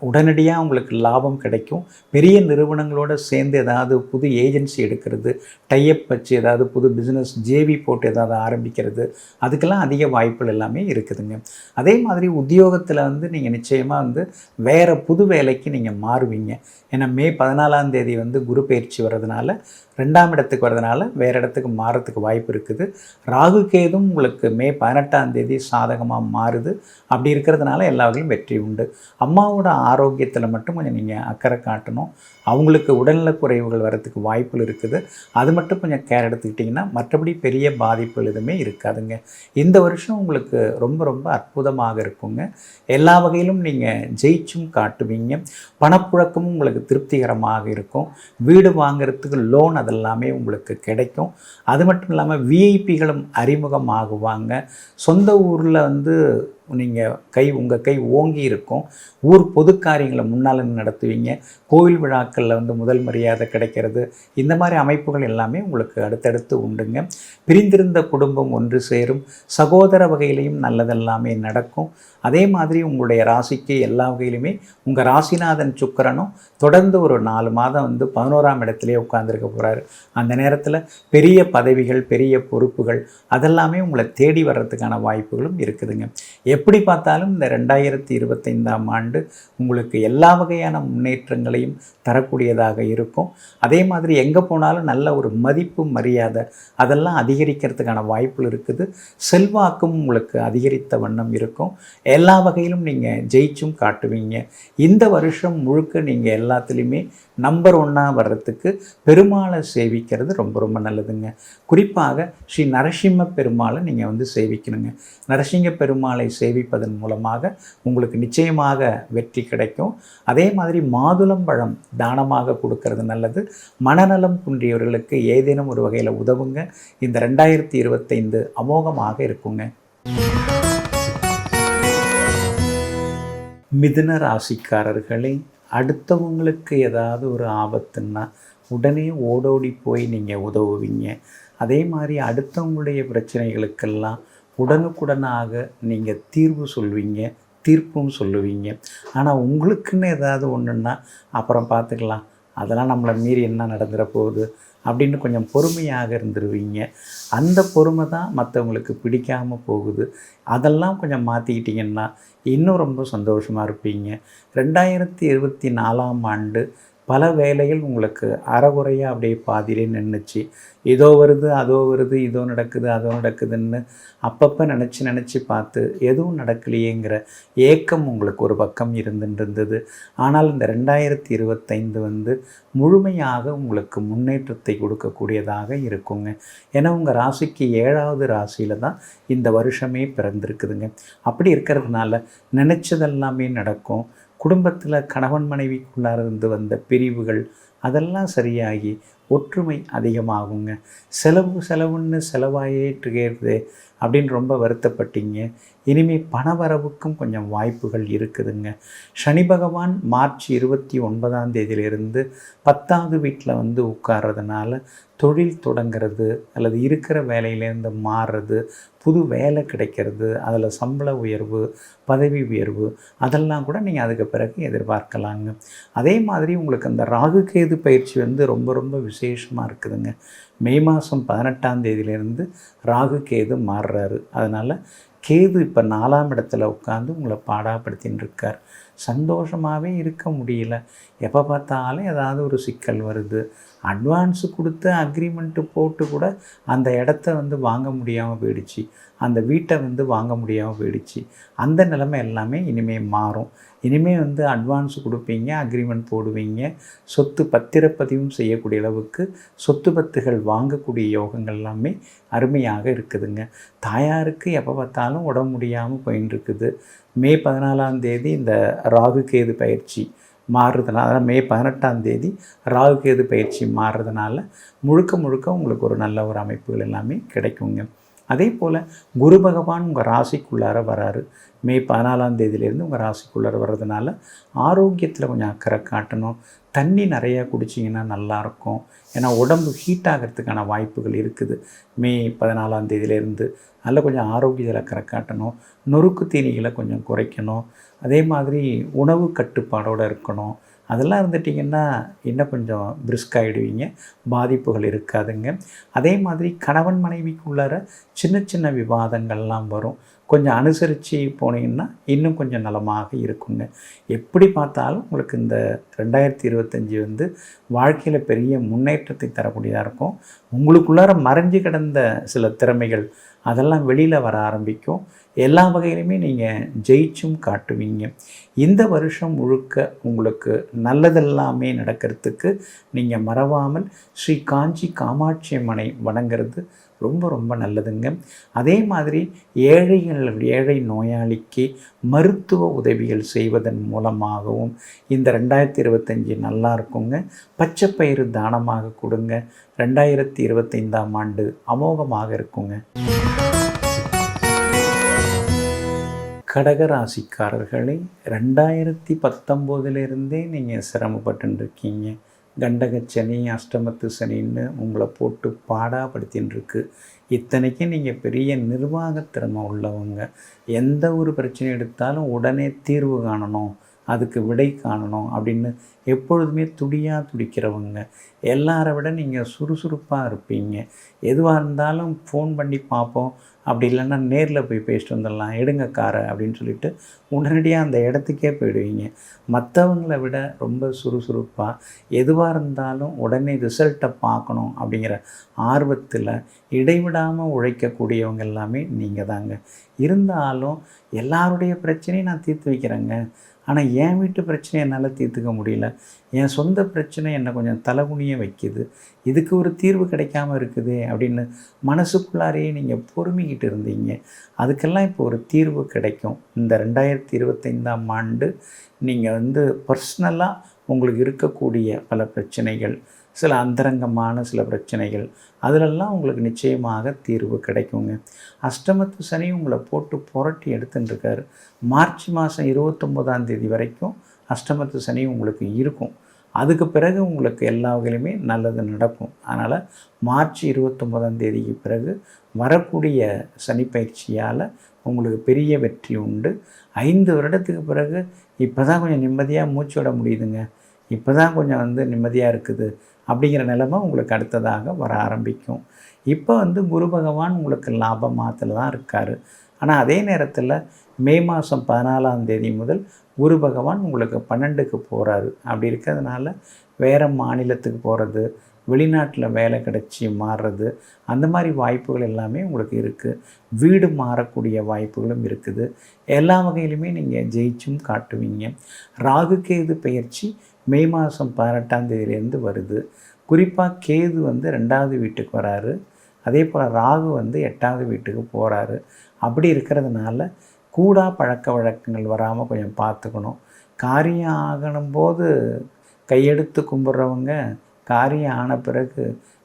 உடனடியாக உங்களுக்கு லாபம் கிடைக்கும். பெரிய நிறுவனங்களோடு சேர்ந்து ஏதாவது புது ஏஜென்சி எடுக்கிறது, டைப் வச்சு ஏதாவது புது பிஸ்னஸ் ஜேவி போட்டு ஏதாவது ஆரம்பிக்கிறது, அதுக்கெல்லாம் அதிக வாய்ப்புகள் எல்லாமே இருக்குதுங்க. அதே மாதிரி உத்தியோகத்தில் வந்து நீங்கள் நிச்சயமாக வந்து வேறு புது வேலைக்கு நீங்கள் மாறுவீங்க. ஏன்னா மே 14ஆம் தேதி வந்து குரு பயிற்சி வர்றதுனால 2ஆம் இடத்துக்கு வர்றதுனால வேறு இடத்துக்கு மாறத்துக்கு வாய்ப்பு இருக்குது. ராகு கேதும் உங்களுக்கு மே 18ஆம் தேதி சாதகமாக மாறுது. அப்படி இருக்கிறதுனால எல்லா வகையிலும் வெற்றி உண்டு. அம்மாவோட ஆரோக்கியத்தில் மட்டும் கொஞ்சம் நீங்கள் அக்கறை காட்டணும். அவங்களுக்கு உடல்நலக் குறைவுகள் வரத்துக்கு வாய்ப்புகள் இருக்குது. அது மட்டும் கொஞ்சம் கேர் எடுத்துக்கிட்டிங்கன்னா மற்றபடி பெரிய பாதிப்புகள் எதுவுமே இருக்காதுங்க. இந்த வருஷம் உங்களுக்கு ரொம்ப ரொம்ப அற்புதமாக இருக்குங்க. எல்லா வகையிலும் நீங்கள் ஜெயிச்சும் காட்டுவீங்க. பணப்புழக்கமும் உங்களுக்கு திருப்திகரமாக இருக்கும். வீடு வாங்குறதுக்கு லோன் அதெல்லாமே உங்களுக்கு கிடைக்கும். அது மட்டும் இல்லாமல் விஐபிகளும் அறிமுகம் ஆகுவாங்க. சொந்த ஊரில் வந்து உங்கள் கை ஓங்கி இருக்கும். ஊர் பொது காரியங்களை முன்னால் நடத்துவீங்க. கோவில் விழாக்களில் வந்து முதல் மரியாதை கிடைக்கிறது. இந்த மாதிரி அமைப்புகள் எல்லாமே உங்களுக்கு அடுத்தடுத்து உண்டுங்க. பிரிந்திருந்த குடும்பம் ஒன்று சேரும். சகோதர வகையிலையும் நல்லதெல்லாமே நடக்கும். அதே மாதிரி உங்களுடைய ராசிக்கு எல்லா வகையிலுமே உங்கள் ராசிநாதன் சுக்கிரனும் தொடர்ந்து ஒரு 4 மாதம் வந்து 11ஆம் இடத்திலே உட்கார்ந்துருக்க போகிறாரு. அந்த நேரத்தில் பெரிய பதவிகள், பெரிய பொறுப்புகள் அதெல்லாமே உங்களை தேடி வர்றதுக்கான வாய்ப்புகளும் இருக்குதுங்க. எப்படி பார்த்தாலும் இந்த 2025ஆம் ஆண்டு உங்களுக்கு எல்லா வகையான முன்னேற்றங்களையும் தரக்கூடியதாக இருக்கும். அதே மாதிரி எங்கே போனாலும் நல்ல ஒரு மதிப்பு, மரியாதை அதெல்லாம் அதிகரிக்கிறதுக்கான வாய்ப்புகள் இருக்குது. செல்வாக்கும் உங்களுக்கு அதிகரித்த வண்ணம் இருக்கும். எல்லா வகையிலும் நீங்கள் ஜெயிச்சும் காட்டுவீங்க. இந்த வருஷம் முழுக்க நீங்கள் எல்லாத்துலேயுமே நம்பர் 1 வர்றதுக்கு பெருமாளை சேவிக்கிறது ரொம்ப ரொம்ப நல்லதுங்க. குறிப்பாக ஸ்ரீ நரசிம்ம பெருமாளை நீங்கள் வந்து சேவிக்கணுங்க. நரசிங்க பெருமாளை சேவிப்பதன் மூலமாக உங்களுக்கு நிச்சயமாக வெற்றி கிடைக்கும். அதே மாதிரி மாதுளம்பழம் தானமாக கொடுக்கறது நல்லது. மனநலம் குன்றியவர்களுக்கு ஏதேனும் ஒரு வகையில் உதவுங்க. இந்த 2025 அமோகமாக இருக்குங்க. மிதுன ராசிக்காரர்களே, அடுத்தவங்களுக்கு ஏதாவது ஒரு ஆபத்துன்னா உடனே ஓடோடி போய் நீங்கள் உதவுவீங்க. அதே மாதிரி அடுத்தவங்களுடைய பிரச்சனைகளுக்கெல்லாம் உடனுக்குடனாக நீங்கள் தீர்வு சொல்வீங்க, தீர்ப்பும் சொல்லுவீங்க. ஆனால் உங்களுக்குன்னு ஏதாவது ஒன்றுன்னா அப்புறம் பார்த்துக்கலாம், அதெல்லாம் நம்மளை மீறி என்ன நடந்துட போகுது அப்படின்னு கொஞ்சம் பொறுமையாக இருந்துருவீங்க. அந்த பொறுமை தான் மற்றவங்களுக்கு பிடிக்காமல் போகுது. அதெல்லாம் கொஞ்சம் மாற்றிக்கிட்டிங்கன்னா இன்னும் ரொம்ப சந்தோஷமாக இருப்பீங்க. 2024ஆம் ஆண்டு பல வேலைகள் உங்களுக்கு அறகுறையாக அப்படியே பாதியிலே நின்றுச்சு. இதோ வருது, அதோ வருது, இதோ நடக்குது, அதோ நடக்குதுன்னு அப்பப்போ நினச்சி பார்த்து எதுவும் நடக்கலையேங்கிற ஏக்கம் உங்களுக்கு ஒரு பக்கம் இருந்துருந்தது. ஆனால் இந்த 2025 வந்து முழுமையாக உங்களுக்கு முன்னேற்றத்தை கொடுக்கக்கூடியதாக இருக்குங்க. ஏன்னா உங்கள் ராசிக்கு 7வது ராசியில் தான் இந்த வருஷமே பிறந்திருக்குதுங்க. அப்படி இருக்கிறதுனால நினச்சதெல்லாமே நடக்கும். குடும்பத்தில் கணவன் மனைவிக்குள்ளார இருந்து வந்த பிரிவுகள் அதெல்லாம் சரியாகி ஒற்றுமை அதிகமாகுங்க. செலவுன்னு செலவாயிட்டுகிறது அப்படின்னு ரொம்ப வருத்தப்பட்டீங்க. இனிமேல் பணவரவுக்கும் கொஞ்சம் வாய்ப்புகள் இருக்குதுங்க. சனி பகவான் மார்ச் 29ஆம் தேதியிலிருந்து 10வது வீட்டில் வந்து உட்கார்றதுனால தொழில் தொடங்கிறது அல்லது இருக்கிற வேலையிலேருந்து மாறுறது, புது வேலை கிடைக்கிறது, அதில் சம்பள உயர்வு, பதவி உயர்வு அதெல்லாம் கூட நீங்கள் அதுக்கு பிறகு எதிர்பார்க்கலாங்க. அதே மாதிரி உங்களுக்கு அந்த ராகு கேது பயிற்சி வந்து ரொம்ப ரொம்ப விசேஷமாக இருக்குதுங்க. மே மாதம் 18ஆம் தேதியிலேருந்து ராகு கேது மாறுறாரு. அதனால் கேது இப்போ 4ஆம் இடத்துல உட்காந்து உங்களை பாடாப்படுத்தின்னு இருக்கார். சந்தோஷமாகவே இருக்க முடியல. எப்போ பார்த்தாலும் ஏதாவது ஒரு சிக்கல் வருது. அட்வான்ஸு கொடுத்து அக்ரிமெண்ட்டு போட்டு கூட அந்த இடத்த வந்து வாங்க முடியாமல் போயிடுச்சு. அந்த வீட்டை வந்து வாங்க முடியாமல் போயிடுச்சு. அந்த நிலைமை எல்லாமே இனிமேல் மாறும். இனிமேல் வந்து அட்வான்ஸு கொடுப்பீங்க, அக்ரிமெண்ட் போடுவீங்க, சொத்து பத்திரப்பதிவும் செய்யக்கூடிய அளவுக்கு சொத்து பத்துகள் வாங்கக்கூடிய யோகங்கள் எல்லாமே அருமையாக இருக்குதுங்க. தாயாருக்கு எப்போ பார்த்தாலும் உடம்பு முடியாமல் போயின்னு இருக்குது. மே 14ஆம் தேதி இந்த ராகு கேது பயிற்சி மாறுறதுனால, அதாவது மே 18ஆம் தேதி ராகு கேது பயிற்சி மாறுறதுனால முழுக்க உங்களுக்கு ஒரு நல்ல ஒரு அமைப்புகள் எல்லாமே கிடைக்குங்க. அதே போல் குரு பகவான் உங்கள் ராசிக்குள்ளார வராரு. மே 14ஆம் தேதியிலேருந்து உங்கள் ராசிக்குள்ளார வர்றதுனால ஆரோக்கியத்தில் கொஞ்சம் அக்கறை காட்டணும். தண்ணி நிறையா குடிச்சிங்கன்னா நல்லாயிருக்கும். ஏன்னா உடம்பு ஹீட் ஆகிறதுக்கான வாய்ப்புகள் இருக்குது. மே 14ஆம் தேதியிலேருந்து அதில் கொஞ்சம் ஆரோக்கியத்தில் அக்கறை காட்டணும். நொறுக்கு தீனிகளை கொஞ்சம் குறைக்கணும். அதே மாதிரி உணவு கட்டுப்பாடோடு இருக்கணும். அதெல்லாம் இருந்துட்டிங்கன்னா இன்னும் கொஞ்சம் பிரிஸ்காகிடுவீங்க, பாதிப்புகள் இருக்காதுங்க. அதே மாதிரி கணவன் மனைவிக்குள்ளார சின்ன விவாதங்கள்லாம் வரும். கொஞ்சம் அனுசரித்து போனீங்கன்னா இன்னும் கொஞ்சம் நலமாக இருக்குங்க. எப்படி பார்த்தாலும் உங்களுக்கு இந்த 2025 வந்து வாழ்க்கையில் பெரிய முன்னேற்றத்தை தரக்கூடியதாக இருக்கும். உங்களுக்குள்ளார மறைஞ்சு கிடந்த சில திறமைகள் அதெல்லாம் வெளியில் வர ஆரம்பிக்கும். எல்லா வகையிலுமே நீங்கள் ஜெயிச்சும் காட்டுவீங்க. இந்த வருஷம் முழுக்க உங்களுக்கு நல்லதெல்லாமே நடக்கிறதுக்கு நீங்கள் மறவாமல் ஸ்ரீ காஞ்சி காமாட்சி அம்மனை வணங்குறது ரொம்ப ரொம்ப நல்லதுங்க. அதே மாதிரி ஏழை நோயாளிக்கு மருத்துவ உதவிகள் செய்வதன் மூலமாகவும் இந்த 2025 நல்லா இருக்குங்க. பச்சைப்பயிறு தானமாக கொடுங்க. 2025ஆம் ஆண்டு அமோகமாக இருக்குங்க. கடகராசிக்காரர்களே, 2019 நீங்கள் சிரமப்பட்டுருக்கீங்க. கண்டகச்சனி, அஷ்டமத்து சனின்னு உங்களை போட்டு பாடாப்படுத்தின்னு இருக்கு. இத்தனைக்கும் நீங்கள் பெரிய நிர்வாகத்திறமை உள்ளவங்க. எந்த ஒரு பிரச்சனை எடுத்தாலும் உடனே தீர்வு காணணும், அதுக்கு விடை காணணும் அப்படின்னு எப்பொழுதுமே துடிக்கிறவங்க. எல்லாரை விட நீங்கள் சுறுசுறுப்பாக இருப்பீங்க. எதுவாக இருந்தாலும் ஃபோன் பண்ணி பார்ப்போம், அப்படி இல்லைன்னா நேரில் போய் பேசிட்டு வந்துடலாம், எடுங்க காரை அப்படின்னு சொல்லிட்டு உடனடியாக அந்த இடத்துக்கே போயிடுவீங்க. மற்றவங்கள விட ரொம்ப சுறுசுறுப்பாக எதுவாக இருந்தாலும் உடனே ரிசல்ட்டை பார்க்கணும் அப்படிங்கிற ஆர்வத்தில் இடைவிடாமல் உழைக்கக்கூடியவங்க எல்லாமே நீங்கள் தாங்க. இருந்தாலும் எல்லாருடைய பிரச்சனையும் நான் தீர்த்து வைக்கிறேங்க, ஆனால் என் வீட்டு பிரச்சனையை என்னால் தீர்த்துக்க முடியல, என் சொந்த பிரச்சனை என்னை கொஞ்சம் தலைகுனிய வைக்குது, இதுக்கு ஒரு தீர்வு கிடைக்காமல் இருக்குது அப்படின்னு மனசுக்குள்ளாரையே நீங்கள் பொறுமிக்கிட்டு இருந்தீங்க. அதுக்கெல்லாம் இப்போ ஒரு தீர்வு கிடைக்கும். இந்த 2025ஆம் ஆண்டு நீங்கள் வந்து பர்சனலாக உங்களுக்கு இருக்கக்கூடிய பல பிரச்சனைகள், சில அந்தரங்கமான சில பிரச்சனைகள், அதிலெல்லாம் உங்களுக்கு நிச்சயமாக தீர்வு கிடைக்குங்க. அஷ்டமத்து சனி உங்களை போட்டு புரட்டி எடுத்துட்டுருக்காரு. மார்ச் மாதம் 29ஆம் தேதி வரைக்கும் அஷ்டமத்து சனி உங்களுக்கு இருக்கும். அதுக்கு பிறகு உங்களுக்கு எல்லா வகையிலுமே நல்லது நடக்கும். அதனால் மார்ச் 29ஆம் தேதிக்கு பிறகு வரக்கூடிய சனி பயிற்சியால் உங்களுக்கு பெரிய வெற்றி உண்டு. 5 வருடத்துக்கு பிறகு இப்போ தான் கொஞ்சம் நிம்மதியாக மூச்சு விட முடியுதுங்க, இப்போ தான் கொஞ்சம் வந்து நிம்மதியாக இருக்குது அப்படிங்கிற நிலைமை உங்களுக்கு அடுத்ததாக வர ஆரம்பிக்கும். இப்போ வந்து குரு பகவான் உங்களுக்கு லாபமாத்தில் தான் இருக்கார். ஆனால் அதே நேரத்தில் மே மாதம் 14ஆம் தேதி முதல் குரு பகவான் உங்களுக்கு 12க்கு போகிறாரு. அப்படி இருக்கிறதுனால வேறு மாநிலத்துக்கு போகிறது, வெளிநாட்டில் வேலை கிடச்சி மாறுறது, அந்த மாதிரி வாய்ப்புகள் எல்லாமே உங்களுக்கு இருக்குது. வீடு மாறக்கூடிய வாய்ப்புகளும் இருக்குது. எல்லா வகையிலுமே நீங்கள் ஜெயிச்சும் காட்டுவீங்க. ராகு கேது பெயர்ச்சி மே மாதம் 18ஆம் தேதியிலேருந்து வருது. குறிப்பாக கேது வந்து 2வது வீட்டுக்கு வராரு. அதே போல் ராகு வந்து 8வது வீட்டுக்கு போகிறாரு. அப்படி இருக்கிறதுனால கூடா பழக்க வழக்கங்கள் வராமல் கொஞ்சம் பார்த்துக்கணும். காரியம் ஆகணும்போது கையெடுத்து கும்பிட்றவங்க காரியம் ஆன பிறகு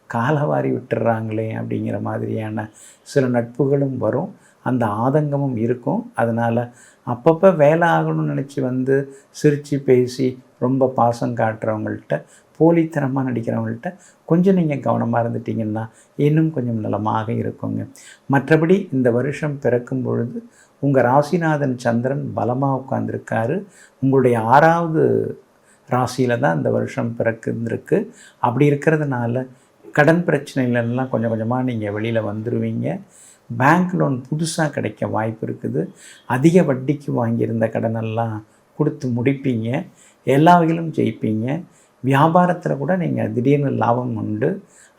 காலவாரி விட்டுறாங்களே அப்படிங்கிற மாதிரியான சில நட்புகளும் வரும், அந்த ஆதங்கமும் இருக்கும். அதனால் அப்பப்போ வேலை ஆகணும்னு நினச்சி வந்து சிரித்து பேசி ரொம்ப பாசம் காட்டுறவங்கள்ட்ட, போலித்தனமாக நடிக்கிறவங்கள்ட்ட கொஞ்சம் நீங்கள் கவனமாக இருந்துட்டிங்கன்னா இன்னும் கொஞ்சம் நலமாக இருக்குங்க. மற்றபடி இந்த வருஷம் பிறக்கும் பொழுது உங்கள் ராசிநாதன் சந்திரன் பலமாக உட்கார்ந்துருக்காரு. உங்களுடைய 6வது ராசியில் தான் இந்த வருஷம் பிறக்குந்திருக்கு. அப்படி இருக்கிறதுனால கடன் பிரச்சனைகளெல்லாம் கொஞ்சம் கொஞ்சமாக நீங்கள் வெளியில் வந்துடுவீங்க. பேங்க் லோன் புதுசாக கிடைக்க வாய்ப்பு இருக்குது. அதிக வட்டிக்கு வாங்கியிருந்த கடனெல்லாம் கொடுத்து முடிப்பீங்க. எல்லா வகையிலும் ஜெயிப்பீங்க. வியாபாரத்தில் கூட நீங்கள் திடீர்னு லாபம் உண்டு,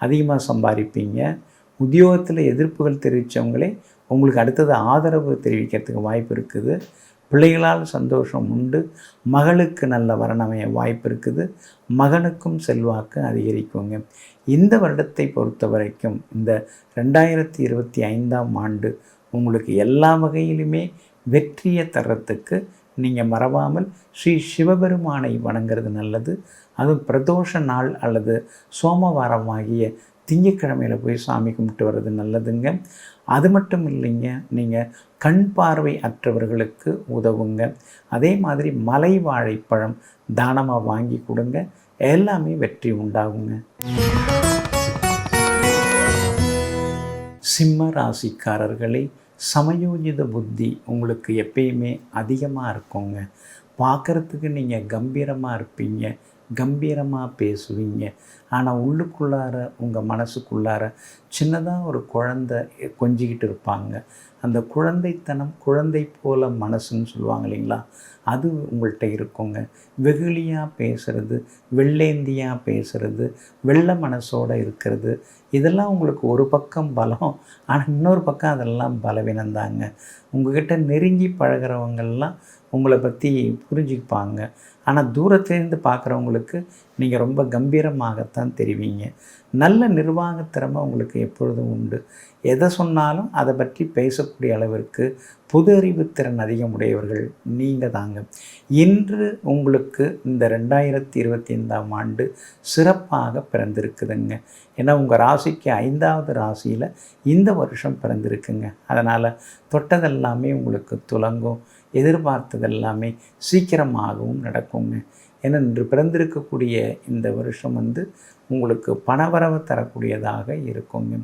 அதிகமாக சம்பாதிப்பீங்க. உத்தியோகத்தில் எதிர்ப்புகள் தெரிவித்தவங்களே உங்களுக்கு அடுத்தது ஆதரவு தெரிவிக்கிறதுக்கு வாய்ப்பு இருக்குது. பிள்ளைகளால் சந்தோஷம் உண்டு. மகளுக்கு நல்ல வரணமைய வாய்ப்பு இருக்குது. மகனுக்கும் செல்வாக்கு அதிகரிக்குங்க. இந்த வருடத்தை பொறுத்த வரைக்கும் இந்த 2025ஆம் ஆண்டு உங்களுக்கு எல்லா வகையிலுமே வெற்றியை தர்றதுக்கு நீங்கள் மறவாமல் ஸ்ரீ சிவபெருமானை வணங்குறது நல்லது. அதுவும் பிரதோஷ நாள் அல்லது சோமவாரமாகிய திங்கட்கிழமையில் போய் சாமி கும்பிட்டு வர்றது நல்லதுங்க. அது மட்டும் இல்லைங்க, நீங்கள் கண் பார்வை அற்றவர்களுக்கு உதவுங்க. அதே மாதிரி மலை வாழைப்பழம் தானமாக வாங்கி கொடுங்க. எல்லாமே வெற்றி உண்டாகுங்க. சிம்ம ராசிக்காரர்களே, சமயோஜித புத்தி உங்களுக்கு எப்பயுமே அதிகமாக இருக்குங்க. பார்க்குறதுக்கு நீங்கள் கம்பீரமாக இருப்பீங்க. கம்பீரமாக பேசுவீங்க. ஆனால் உள்ளுக்குள்ளார உங்கள் மனசுக்குள்ளார சின்னதாக ஒரு குழந்தை கொஞ்சிக்கிட்டு இருப்பாங்க. அந்த குழந்தைத்தனம், குழந்தை போல மனசுன்னு சொல்லுவாங்க இல்லைங்களா, அது உங்கள்கிட்ட இருக்குங்க. வெகுளியாக பேசுகிறது, வெள்ளேந்தியாக பேசுகிறது, வெள்ளை மனசோடு இருக்கிறது, இதெல்லாம் உங்களுக்கு ஒரு பக்கம் பலம். ஆனால் இன்னொரு பக்கம் அதெல்லாம் பலவீனந்தாங்க. உங்கள்கிட்ட நெருங்கி பழகிறவங்கெல்லாம் உங்களை பற்றி புரிஞ்சுப்பாங்க. ஆனால் தூரத்துலேருந்து பார்க்குறவங்களுக்கு நீங்கள் ரொம்ப கம்பீரமாகத்தான் தெரிவிங்க. நல்ல நிர்வாக திறமை உங்களுக்கு எப்பொழுதும் உண்டு. எதை சொன்னாலும் அதை பற்றி பேசக்கூடிய அளவிற்கு பொது அறிவுத்திறன் அதிகமுடையவர்கள் நீங்கள் தாங்க. இன்று உங்களுக்கு இந்த 2025ஆம் ஆண்டு சிறப்பாக பிறந்திருக்குதுங்க. ஏன்னா உங்கள் ராசிக்கு 5வது ராசியில் இந்த வருஷம் பிறந்திருக்குங்க. அதனால் தொட்டதெல்லாமே உங்களுக்கு துலங்கும், எதிர்பார்த்ததெல்லாமே சீக்கிரமாகவும் நடக்குங்க. ஏன்னா இன்று பிறந்திருக்கக்கூடிய இந்த வருஷம் உங்களுக்கு பணவரவை தரக்கூடியதாக இருக்குங்க.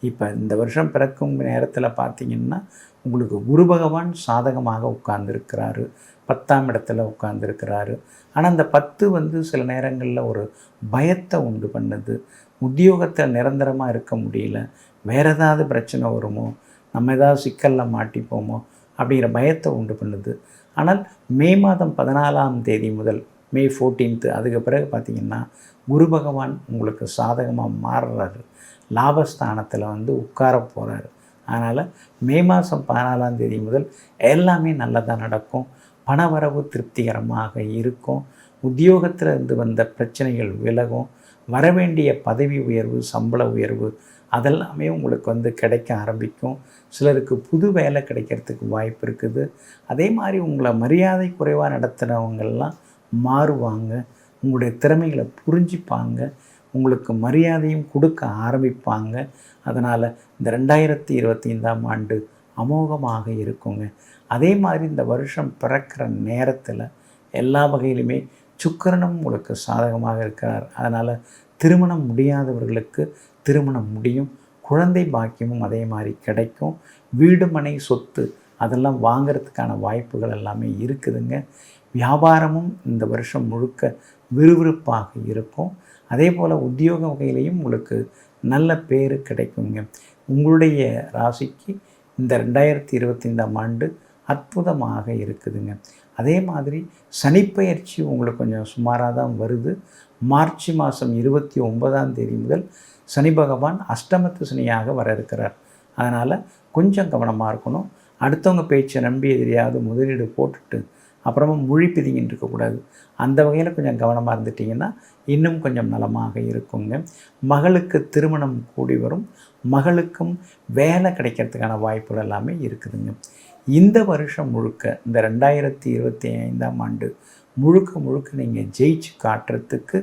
இப்போ இந்த வருஷம் பிறக்கும் நேரத்தில் பார்த்திங்கன்னா உங்களுக்கு குரு பகவான் சாதகமாக உட்கார்ந்துருக்கிறாரு, 10ஆம் இடத்துல உட்கார்ந்துருக்கிறாரு. ஆனால் அந்த 10 சில நேரங்களில் ஒரு பயத்தை உண்டு பண்ணுது. உத்தியோகத்தில் நிரந்தரமாக இருக்க முடியல, வேறு ஏதாவது பிரச்சனை வருமோ, நம்ம ஏதாவது சிக்கலில் மாட்டிப்போமோ அப்படிங்கிற பயத்தை உண்டு பண்ணுது. ஆனால் மே மாதம் 14ஆம் தேதி முதல் மே 14th அதுக்கு பிறகு பார்த்திங்கன்னா குரு பகவான் உங்களுக்கு சாதகமாக மாறுறாரு, லாபஸ்தானத்தில் உட்கார போகிறாரு. அதனால் மே மாதம் 14ஆம் தேதி முதல் எல்லாமே நல்லதாக நடக்கும். பணவரவு திருப்திகரமாக இருக்கும். உத்தியோகத்தில் இருந்து வந்த பிரச்சனைகள் விலகும். வரவேண்டிய பதவி உயர்வு, சம்பள உயர்வு அதெல்லாமே உங்களுக்கு கிடைக்க ஆரம்பிக்கும். சிலருக்கு புது வேலை கிடைக்கிறதுக்கு வாய்ப்பு இருக்குது. அதே மாதிரி உங்களை மரியாதை குறைவாக நடத்துகிறவங்கெல்லாம் மாறுவாங்க. உங்களுடைய திறமைகளை புரிஞ்சிப்பாங்க, உங்களுக்கு மரியாதையும் கொடுக்க ஆரம்பிப்பாங்க. அதனால் இந்த 2025ஆம் ஆண்டு அமோகமாக இருக்குங்க. அதே மாதிரி இந்த வருஷம் பிறக்கிற நேரத்தில் எல்லா வகையிலுமே சுக்கிரனும் உங்களுக்கு சாதகமாக இருக்கிறார். அதனால் திருமணம் முடியாதவர்களுக்கு திருமணம் முடியும். குழந்தை பாக்கியமும் அதே மாதிரி கிடைக்கும். வீடு மனை சொத்து அதெல்லாம் வாங்கிறதுக்கான வாய்ப்புகள் எல்லாமே இருக்குதுங்க. வியாபாரமும் இந்த வருஷம் முழுக்க விறுவிறுப்பாக இருக்கும். அதே போல் உத்தியோக வகையிலையும் உங்களுக்கு நல்ல பேர் கிடைக்குங்க. உங்களுடைய ராசிக்கு இந்த 2025ஆம் ஆண்டு அற்புதமாக இருக்குதுங்க. அதே மாதிரி சனிப்பெயர்ச்சி உங்களுக்கு கொஞ்சம் சுமாராக தான் வருது. மார்ச் மாதம் 29ஆம் தேதி முதல் சனி பகவான் அஷ்டமத்து சனியாக வர இருக்கிறார். அதனால் கொஞ்சம் கவனமாக இருக்கணும். அடுத்தவங்க பேச்சை நம்பி எதிரியாவது முதலீடு போட்டுட்டு அப்புறமா மொழி பிதிங்கின்னு இருக்கக்கூடாது. அந்த வகையில் கொஞ்சம் கவனமாக இருந்துட்டிங்கன்னா இன்னும் கொஞ்சம் நலமாக இருக்குங்க. மகளுக்கு திருமணம் கூடி வரும். மகளுக்கும் வேலை கிடைக்கிறதுக்கான வாய்ப்புகள் எல்லாமே இருக்குதுங்க. இந்த வருஷம் முழுக்க இந்த 2025ஆம் ஆண்டு முழுக்க முழுக்க நீங்கள் ஜெயிச்சு காட்டுறதுக்கு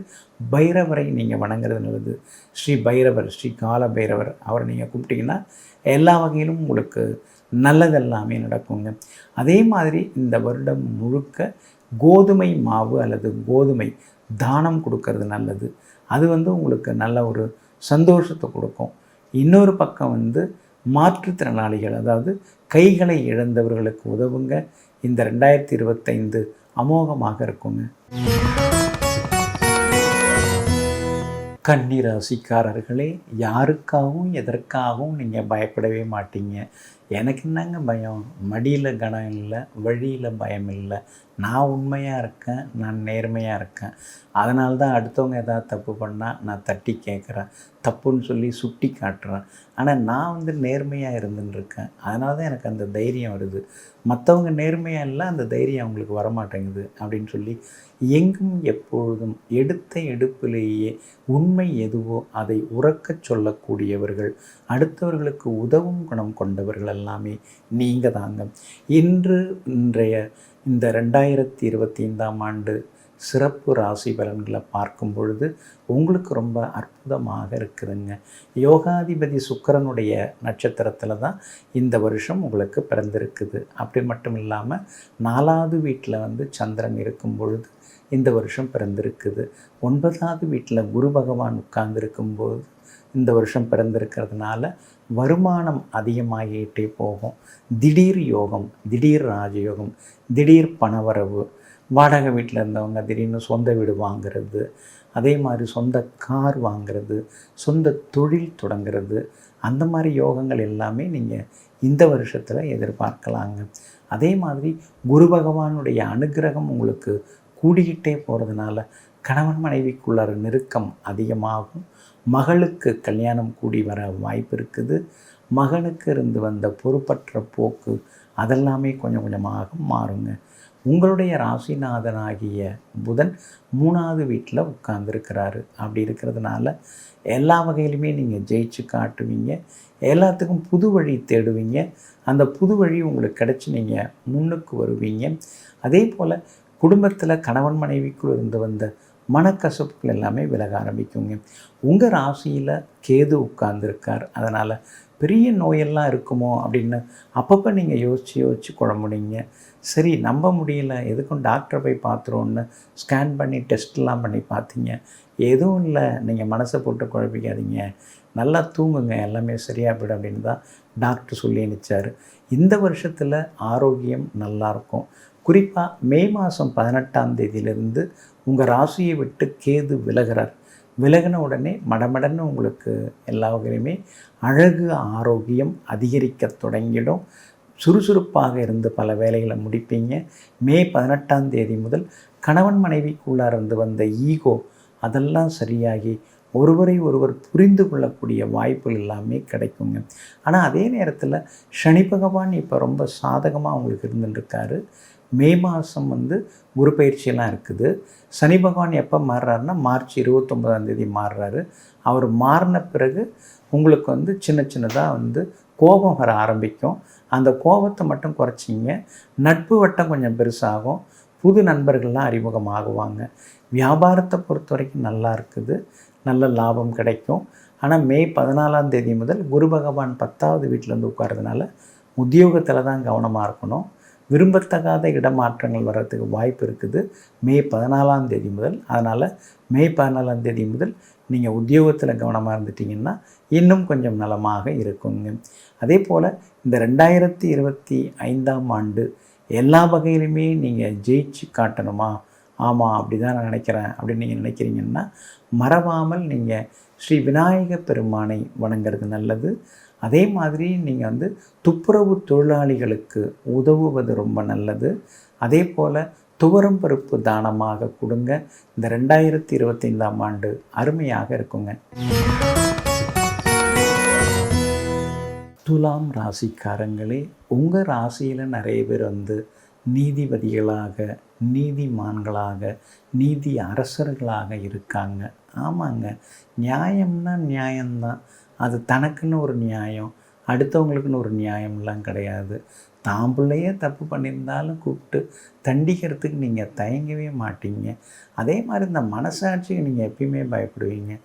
பைரவரை நீங்கள் வணங்குறது நல்லது. ஸ்ரீ பைரவர், ஸ்ரீ கால பைரவர் அவரை நீங்கள் கூப்பிட்டிங்கன்னா எல்லா வகையிலும் உங்களுக்கு நல்லதெல்லாமே நடக்குங்க. அதே மாதிரி இந்த வருடம் முழுக்க கோதுமை மாவு அல்லது கோதுமை தானம் கொடுக்கறது நல்லது. அது உங்களுக்கு நல்ல ஒரு சந்தோஷத்தை கொடுக்கும். இன்னொரு பக்கம் மாற்றுத்திறனாளிகள், அதாவது கைகளை இழந்தவர்களுக்கு உதவுங்க. இந்த 2025 அமோகமாக இருக்குங்க. கன்னி ராசிக்காரர்களே, யாருக்காகவும் எதற்காகவும் நீங்கள் பயப்படவே மாட்டீங்க. எனக்கு என்னங்க பயம்? மடியில் கனம் இல்லை, வழியில் பயம் இல்லை. நான் உண்மையாக இருக்கேன், நான் நேர்மையாக இருக்கேன். அதனால தான் அடுத்தவங்க எதாவது தப்பு பண்ணால் நான் தட்டி கேட்குறேன், தப்புன்னு சொல்லி சுட்டி காட்டுறேன். ஆனால் நான் நேர்மையாக இருந்துன்னு அதனால தான் எனக்கு அந்த தைரியம் வருது. மற்றவங்க நேர்மையாக இல்லை, அந்த தைரியம் அவங்களுக்கு வரமாட்டேங்குது அப்படின்னு சொல்லி எங்கும் எப்பொழுதும் எடுத்த எடுப்பிலேயே உண்மை எதுவோ அதை உறக்கச் சொல்லக்கூடியவர்கள், அடுத்தவர்களுக்கு உதவும் குணம் கொண்டவர்கள் எல்லாமே நீங்கள் தாங்க. இன்றைய இந்த 2025ஆம் ஆண்டு சிறப்பு ராசி பலன்களை பார்க்கும் பொழுது உங்களுக்கு ரொம்ப அற்புதமாக இருக்குதுங்க. யோகாதிபதி சுக்கிரனுடைய நட்சத்திரத்தில் தான் இந்த வருஷம் உங்களுக்கு பிறந்திருக்குது. அப்படி மட்டும் இல்லாமல் 4வது வீட்டில் சந்திரன் இருக்கும் பொழுது இந்த வருஷம் பிறந்திருக்குது. 9வது வீட்டில் குரு பகவான் உட்கார்ந்துருக்கும்போது இந்த வருஷம் பிறந்திருக்கிறதுனால வருமானம் அதிகமாகிட்டே போகும். திடீர் யோகம், திடீர் ராஜயோகம், திடீர் பணவரவு, வாடகை வீட்டில் இருந்தவங்க திடீர்னு சொந்த வீடு வாங்கிறது, அதே மாதிரி சொந்த கார் வாங்கிறது, சொந்த தொழில் தொடங்கிறது, அந்த மாதிரி யோகங்கள் எல்லாமே நீங்கள் இந்த வருஷத்தில் எதிர்பார்க்கலாங்க. அதே மாதிரி குரு பகவானுடைய அனுக்கிரகம் உங்களுக்கு கூடிக்கிட்டே போகிறதுனால கணவன் மனைவிக்குள்ளார நெருக்கம் அதிகமாகும். மகளுக்கு கல்யாணம் கூடி வர வாய்ப்பு இருக்குது. மகனுக்கு இருந்து வந்த பொறுப்பற்ற போக்கு அதெல்லாமே கொஞ்சம் கொஞ்சமாக மாறுங்க. உங்களுடைய ராசிநாதனாகிய புதன் 3வது வீட்டில் உட்கார்ந்துருக்கிறாரு. அப்படி இருக்கிறதுனால எல்லா வகையிலுமே நீங்கள் ஜெயிச்சு காட்டுவீங்க. எல்லாத்துக்கும் புது வழி தேடுவீங்க. அந்த புது வழி உங்களுக்கு கிடச்சி நீங்கள் முன்னுக்கு வருவீங்க. அதே போல் குடும்பத்தில் கணவன் மனைவிக்குள் இருந்து வந்த மனக்கசப்புகள் எல்லாமே விலக ஆரம்பிக்குங்க. உங்கள் ராசியில் கேது உட்கார்ந்துருக்கார். அதனால் பெரிய நோயெல்லாம் இருக்குமோ அப்படின்னு அப்பப்போ நீங்கள் யோசித்து குழம்புனீங்க. சரி, நம்ப முடியல, எதுக்கும் டாக்டரை போய் பார்த்துருவோன்னு ஸ்கேன் பண்ணி டெஸ்ட்லாம் பண்ணி பார்த்தீங்க. எதுவும் இல்லை, நீங்கள் மனசை போட்டு குழப்பிக்காதீங்க, நல்லா தூங்குங்க, எல்லாமே சரியாக போய்டும் அப்படின்னு தான் டாக்டர் சொல்லி அனுப்பிச்சார். இந்த வருஷத்தில் ஆரோக்கியம் நல்லாயிருக்கும். குறிப்பாக மே மாதம் 18ஆம் தேதியிலிருந்து உங்கள் ராசியை விட்டு கேது விலகிறார். விலகின உடனே மடமடன்னு உங்களுக்கு எல்லா வகையிலுமே அழகு ஆரோக்கியம் அதிகரிக்க தொடங்கிடும். சுறுசுறுப்பாக இருந்து பல வேலைகளை முடிப்பீங்க. மே 18ஆம் தேதி முதல் கணவன் மனைவிக்குள்ளார இருந்து வந்த ஈகோ அதெல்லாம் சரியாகி ஒருவரை ஒருவர் புரிந்து கொள்ளக்கூடிய வாய்ப்புகள் எல்லாமே கிடைக்குங்க. ஆனால் அதே நேரத்தில் சனி பகவான் இப்போ ரொம்ப சாதகமாக உங்களுக்கு இருந்துட்டுருக்காரு. மே மாதம் குரு பயிற்சியெல்லாம் இருக்குது. சனி பகவான் எப்போ மாறுறாருன்னா மார்ச் 29ஆம் தேதி மாறுறாரு. அவர் மாறின பிறகு உங்களுக்கு சின்ன சின்னதாக கோபம் வர ஆரம்பிக்கும். அந்த கோபத்தை மட்டும் குறைச்சிங்க. நட்பு வட்டம் கொஞ்சம் பெருசாகும். புது நண்பர்கள்லாம் அறிமுகமாகுவாங்க. வியாபாரத்தை பொறுத்த வரைக்கும் நல்லா இருக்குது. நல்ல லாபம் கிடைக்கும். ஆனால் மே 14ஆம் தேதி முதல் குரு பகவான் 10வது வீட்டிலேருந்து உட்கார்றதுனால உத்தியோகத்தில் தான் கவனமாக இருக்கணும். விரும்பத்தகாத இடமாற்றங்கள் வர்றதுக்கு வாய்ப்பு இருக்குது மே 14ஆம் தேதி முதல். அதனால் மே 14ஆம் தேதி முதல் நீங்கள் உத்தியோகத்தில் கவனமாக இருந்துட்டிங்கன்னா இன்னும் கொஞ்சம் நலமாக இருக்குங்க. அதே போல் இந்த 2025ஆம் ஆண்டு எல்லா வகையிலுமே நீங்கள் ஜெயிச்சு காட்டணுமா, ஆமாம் அப்படி தான் நான் நினைக்கிறேன் அப்படின்னு நீங்கள் நினைக்கிறீங்கன்னா மறவாமல் நீங்கள் ஸ்ரீ விநாயக பெருமானை வணங்குறது நல்லது. அதே மாதிரி நீங்கள் துப்புரவு தொழிலாளிகளுக்கு உதவுவது ரொம்ப நல்லது. அதே போல் துவரம் பருப்பு தானமாக கொடுங்க. இந்த 2025ஆம் ஆண்டு அருமையாக இருக்குங்க. துலாம் ராசிக்காரங்களே, உங்கள் ராசியில் நிறைய பேர் நீதிபதிகளாக, நீதிமான்களாக, நீதி அரசர்களாக இருக்காங்க. ஆமாங்க, நியாயம்னா நியாயம்தான். அது தனக்குன்னு ஒரு நியாயம், அடுத்தவங்களுக்குன்னு ஒரு நியாயம்லாம் கிடையாது. தான் பிள்ளையே தப்பு பண்ணியிருந்தாலும் கூப்பிட்டு தண்டிக்கிறதுக்கு நீங்கள் தயங்கவே மாட்டீங்க. அதே மாதிரி இந்த மனசாட்சிக்கு நீங்கள் எப்பயுமே பயப்படுவீங்க.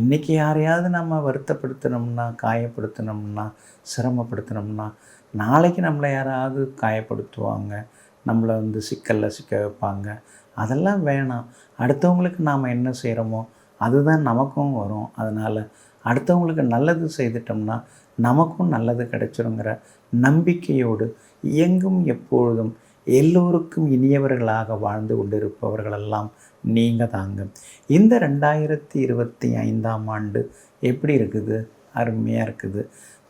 இன்றைக்கி யாரையாவது நம்ம வருத்தப்படுத்தினோம்னா, காயப்படுத்தினோம்னா, சிரமப்படுத்தினோம்னா நாளைக்கு நம்மளை யாராவது காயப்படுத்துவாங்க, நம்மளை சிக்கலில் சிக்க வைப்பாங்க. அதெல்லாம் வேணாம். அடுத்தவங்களுக்கு நாம் என்ன செய்கிறோமோ அதுதான் நமக்கும் வரும். அதனால் அடுத்தவங்களுக்கு நல்லது செய்துட்டோம்னா நமக்கும் நல்லது கிடைச்சிருங்கிற நம்பிக்கையோடு எங்கும் எப்பொழுதும் எல்லோருக்கும் இனியவர்களாக வாழ்ந்து கொண்டிருப்பவர்களெல்லாம் நீங்கள் தாங்க. இந்த 2025ஆம் ஆண்டு எப்படி இருக்குது? அருமையாக இருக்குது.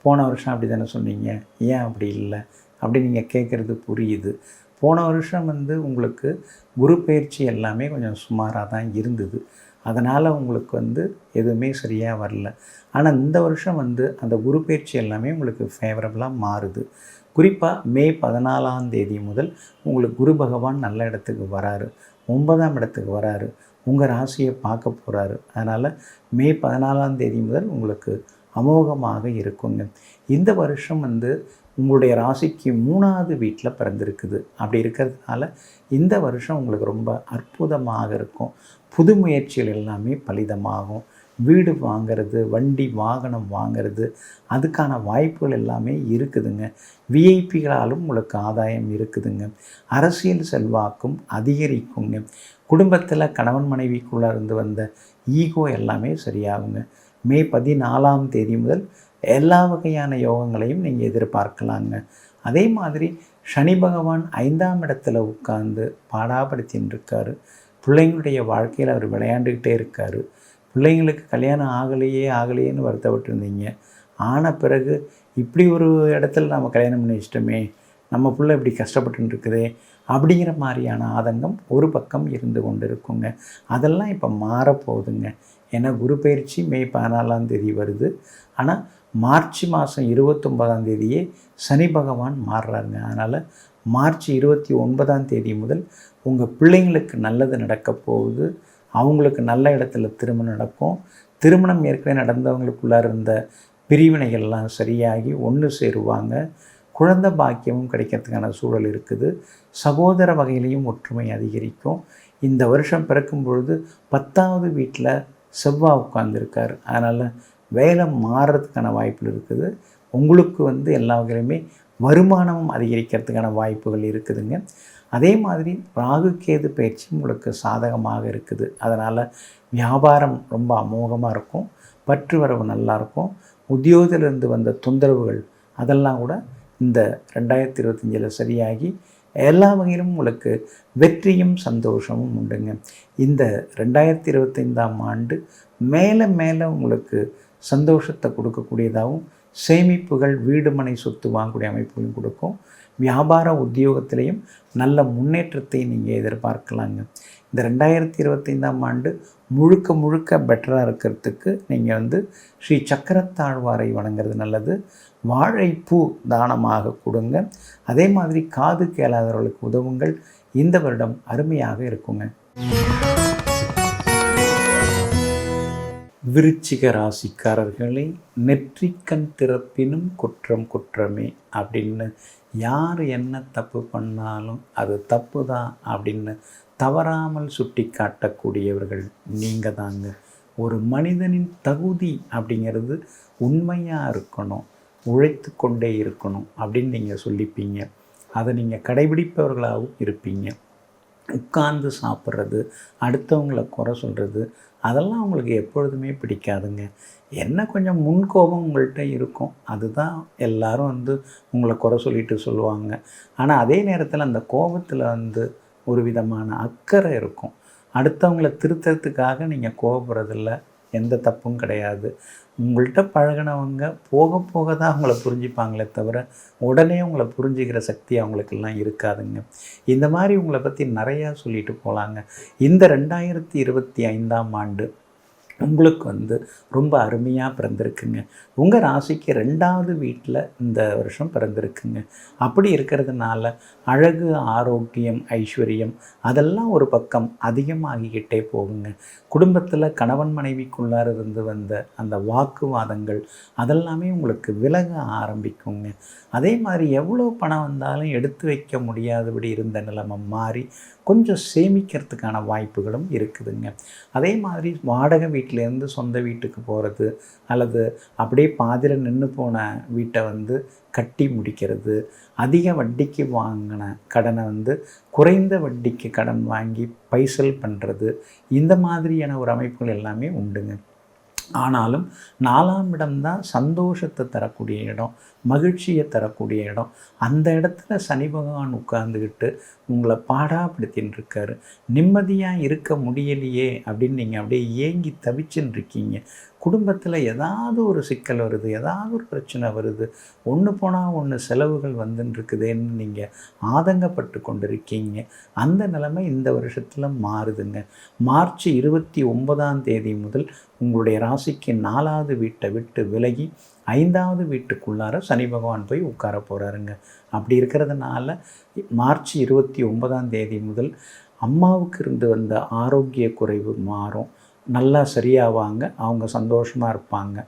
போன வருஷம் அப்படி தானே சொன்னீங்க, ஏன் அப்படி இல்லை அப்படி நீங்கள் கேட்குறது புரியுது. போன வருஷம் உங்களுக்கு குரு பயிற்சி எல்லாமே கொஞ்சம் சுமாராக தான் இருந்தது. அதனால் உங்களுக்கு எதுவுமே சரியாக வரல. ஆனால் இந்த வருஷம் அந்த குரு பயிற்சி எல்லாமே உங்களுக்கு ஃபேவரபுளாக மாறுது. குறிப்பாக மே 14ஆம் தேதி முதல் உங்களுக்கு குரு பகவான் நல்ல இடத்துக்கு வராரு, 9ஆம் இடத்துக்கு வராரு, உங்கள் ராசியை பார்க்க போகிறாரு. அதனால் மே 14ஆம் தேதி முதல் உங்களுக்கு அமோகமாக இருக்குங்க. இந்த வருஷம் உங்களுடைய ராசிக்கு 3வது வீட்டில் பிறந்திருக்குது. அப்படி இருக்கிறதுனால இந்த வருஷம் உங்களுக்கு ரொம்ப அற்புதமாக இருக்கும். புது முயற்சிகள் எல்லாமே பலிதமாகும். வீடு வாங்கிறது, வண்டி வாகனம் வாங்கிறது, அதுக்கான வாய்ப்புகள் எல்லாமே இருக்குதுங்க. விஐபிகளாலும் உங்களுக்கு ஆதாயம் இருக்குதுங்க. அரசியல் செல்வாக்கும் அதிகரிக்குங்க. குடும்பத்தில் கணவன் மனைவிக்குள்ளே இருந்து வந்த ஈகோ எல்லாமே சரியாகுங்க. மே 14ஆம் தேதி முதல் எல்லா வகையான யோகங்களையும் நீங்கள் எதிர்பார்க்கலாங்க. அதே மாதிரி சனி பகவான் 5ஆம் இடத்துல உட்கார்ந்து பாடாப்படுத்தின்னு இருக்கார். பிள்ளைங்களுடைய வாழ்க்கையில் அவர் விளையாண்டுக்கிட்டே இருக்கார். பிள்ளைங்களுக்கு கல்யாணம் ஆகலையேன்னு வருத்தப்பட்டுருந்தீங்க. ஆன பிறகு இப்படி ஒரு இடத்துல நம்ம கல்யாணம் பண்ணி வச்சிட்டோமே, நம்ம பிள்ளை இப்படி கஷ்டப்பட்டுன்னு இருக்குதே அப்படிங்கிற மாதிரியான ஆதங்கம் ஒரு பக்கம் இருந்து கொண்டு இருக்குங்க. அதெல்லாம் இப்போ மாறப்போகுதுங்க. ஏன்னா குரு பயிற்சி மே 14ஆம் தேதி வருது. ஆனால் மார்ச் மாதம் 29ஆம் தேதியே சனி பகவான் மாறுறாருங்க. அதனால் மார்ச் 29ஆம் தேதி முதல் உங்கள் பிள்ளைங்களுக்கு நல்லது நடக்க போகுது. அவங்களுக்கு நல்ல இடத்துல திருமணம் நடக்கும். திருமணம் ஏற்கனவே நடந்தவங்களுக்குள்ளார இருந்த பிரிவினைகள்லாம் சரியாகி ஒன்று சேருவாங்க. குழந்தை பாக்கியமும் கிடைக்கிறதுக்கான சூழல் இருக்குது. சகோதர வகையிலையும் ஒற்றுமை அதிகரிக்கும். இந்த வருஷம் பிறக்கும் பொழுது 10ஆவது வீட்டில் செவ்வாய் உட்கார்ந்துருக்கார். அதனால் வேலை மாறுறதுக்கான வாய்ப்புகள் இருக்குது. உங்களுக்கு எல்லா வகையிலுமே வருமானமும் அதிகரிக்கிறதுக்கான வாய்ப்புகள் இருக்குதுங்க. அதே மாதிரி ராகு கேது பயிற்சி உங்களுக்கு சாதகமாக இருக்குது. அதனால் வியாபாரம் ரொம்ப அமோகமாக இருக்கும். பற்று வரவு நல்லாயிருக்கும். உத்தியோகத்திலிருந்து வந்த தொந்தரவுகள் அதெல்லாம் கூட இந்த 2025 சரியாகி எல்லா வகையிலும் உங்களுக்கு வெற்றியும் சந்தோஷமும் உண்டுங்க. இந்த 2025ஆம் ஆண்டு மேலே மேலே உங்களுக்கு சந்தோஷத்தை கொடுக்கக்கூடியதாகவும் சேமிப்புகள் வீடு மனை சொத்து வாங்கக்கூடிய அமைப்புகளும் கொடுக்கும். வியாபார உத்தியோகத்திலையும் நல்ல முன்னேற்றத்தை நீங்கள் எதிர்பார்க்கலாங்க. இந்த 2025ஆம் ஆண்டு முழுக்க பெட்டராக இருக்கிறதுக்கு நீங்கள் ஸ்ரீ சக்கரத்தாழ்வாரை வணங்குறது நல்லது. வாழைப்பூ தானமாக கொடுங்க. அதே மாதிரி காது கேளாதவர்களுக்கு உதவுங்கள். இந்த வருடம் அருமையாக இருக்குங்க. விருச்சிக ராசிக்காரர்களே, நெற்றிக்கண் திறப்பினும் குற்றம் குற்றமே அப்படின்னு யார் என்ன தப்பு பண்ணாலும் அது தப்பு தான் அப்படின்னு தவறாமல் சுட்டி காட்டக்கூடியவர்கள் நீங்கள் தாங்க. ஒரு மனிதனின் தகுதி அப்படிங்கிறது உண்மையாக இருக்கணும், உழைத்து கொண்டே இருக்கணும் அப்படின்னு நீங்கள் சொல்லிப்பீங்க. அதை நீங்கள் கடைபிடிப்பவர்களாகவும் இருப்பீங்க. உட்கார்ந்து சாப்பிட்றது, அடுத்தவங்களை குறை சொல்கிறது, அதெல்லாம் உங்களுக்கு எப்பொழுதுமே பிடிக்காதுங்க. என்ன கொஞ்சம் முன்கோபம் உங்கள்கிட்ட இருக்கும். அதுதான் எல்லாரும் உங்களை குறை சொல்லிட்டு சொல்லுவாங்க. ஆனால் அதே நேரத்தில் அந்த கோபத்தில் ஒரு விதமான அக்கறை இருக்கும். அடுத்தவங்களை திருத்தறதுக்காக நீங்கள் கோபப்படுறதில்ல, எந்த தப்பும் கிடையாது. உங்கள்கிட்ட பழகினவங்க போக போக தான் அவங்கள புரிஞ்சுப்பாங்களே தவிர உடனே உங்களை புரிஞ்சுக்கிற சக்தி அவங்களுக்கெல்லாம் இருக்காதுங்க. இந்த மாதிரி உங்களை பற்றி நிறையா சொல்லிட்டு போகலாங்க. இந்த 2025ஆம் ஆண்டு உங்களுக்கு ரொம்ப அருமையாக பிறந்திருக்குங்க. உங்கள் ராசிக்கு 2வது வீட்டில் இந்த வருஷம் பிறந்திருக்குங்க. அப்படி இருக்கிறதுனால அழகு, ஆரோக்கியம், ஐஸ்வர்யம் அதெல்லாம் ஒரு பக்கம் அதிகமாகிக்கிட்டே போகுங்க. குடும்பத்தில் கணவன் மனைவிக்குள்ளார இருந்து வந்த அந்த வாக்குவாதங்கள் அதெல்லாமே உங்களுக்கு விலக ஆரம்பிக்குங்க. அதே மாதிரி எவ்வளோ பணம் வந்தாலும் எடுத்து வைக்க முடியாதபடி இருந்த நிலைமை மாறி கொஞ்சம் சேமிக்கிறதுக்கான வாய்ப்புகளும் இருக்குதுங்க. அதே மாதிரி வாடகை வீட்டிலேருந்து சொந்த வீட்டுக்கு போகிறது அல்லது அப்படியே பாதியில் நின்று போன வீட்டை கட்டி முடிக்கிறது, அதிக வட்டிக்கு வாங்கின கடனை குறைந்த வட்டிக்கு கடன் வாங்கி பைசல் பண்ணுறது, இந்த மாதிரியான ஒரு அமைப்புகள் எல்லாமே உண்டுங்க. ஆனாலும் 4ஆம் இடம்தான் சந்தோஷத்தை தரக்கூடிய இடம், மகிழ்ச்சியை தரக்கூடிய இடம். அந்த இடத்துல சனி பகவான் உட்கார்ந்துக்கிட்டு உங்களை பாடாப்படுத்தின்னு இருக்காரு. நிம்மதியாக இருக்க முடியலையே அப்படின்னு நீங்கள் அப்படியே ஏங்கி தவிச்சுன்னு இருக்கீங்க. குடும்பத்தில் ஏதாவது ஒரு சிக்கல் வருது, ஏதாவது ஒரு பிரச்சனை வருது, ஒன்று போனால் ஒன்று செலவுகள் இருக்குதேன்னு நீங்கள் ஆதங்கப்பட்டு கொண்டு இருக்கீங்க. அந்த நிலைமை இந்த வருஷத்தில் மாறுதுங்க. மார்ச் 29ஆம் தேதி முதல் உங்களுடைய ராசிக்கு 4வது வீட்டை விட்டு விலகி 5வது வீட்டுக்குள்ளார சனி பகவான் போய் உட்கார போகிறாருங்க. அப்படி இருக்கிறதுனால மார்ச் 29ஆம் தேதி முதல் அம்மாவுக்கு இருந்து வந்த ஆரோக்கிய குறைவு மாறும், நல்லா சரியாவாங்க, அவங்க சந்தோஷமாக இருப்பாங்க.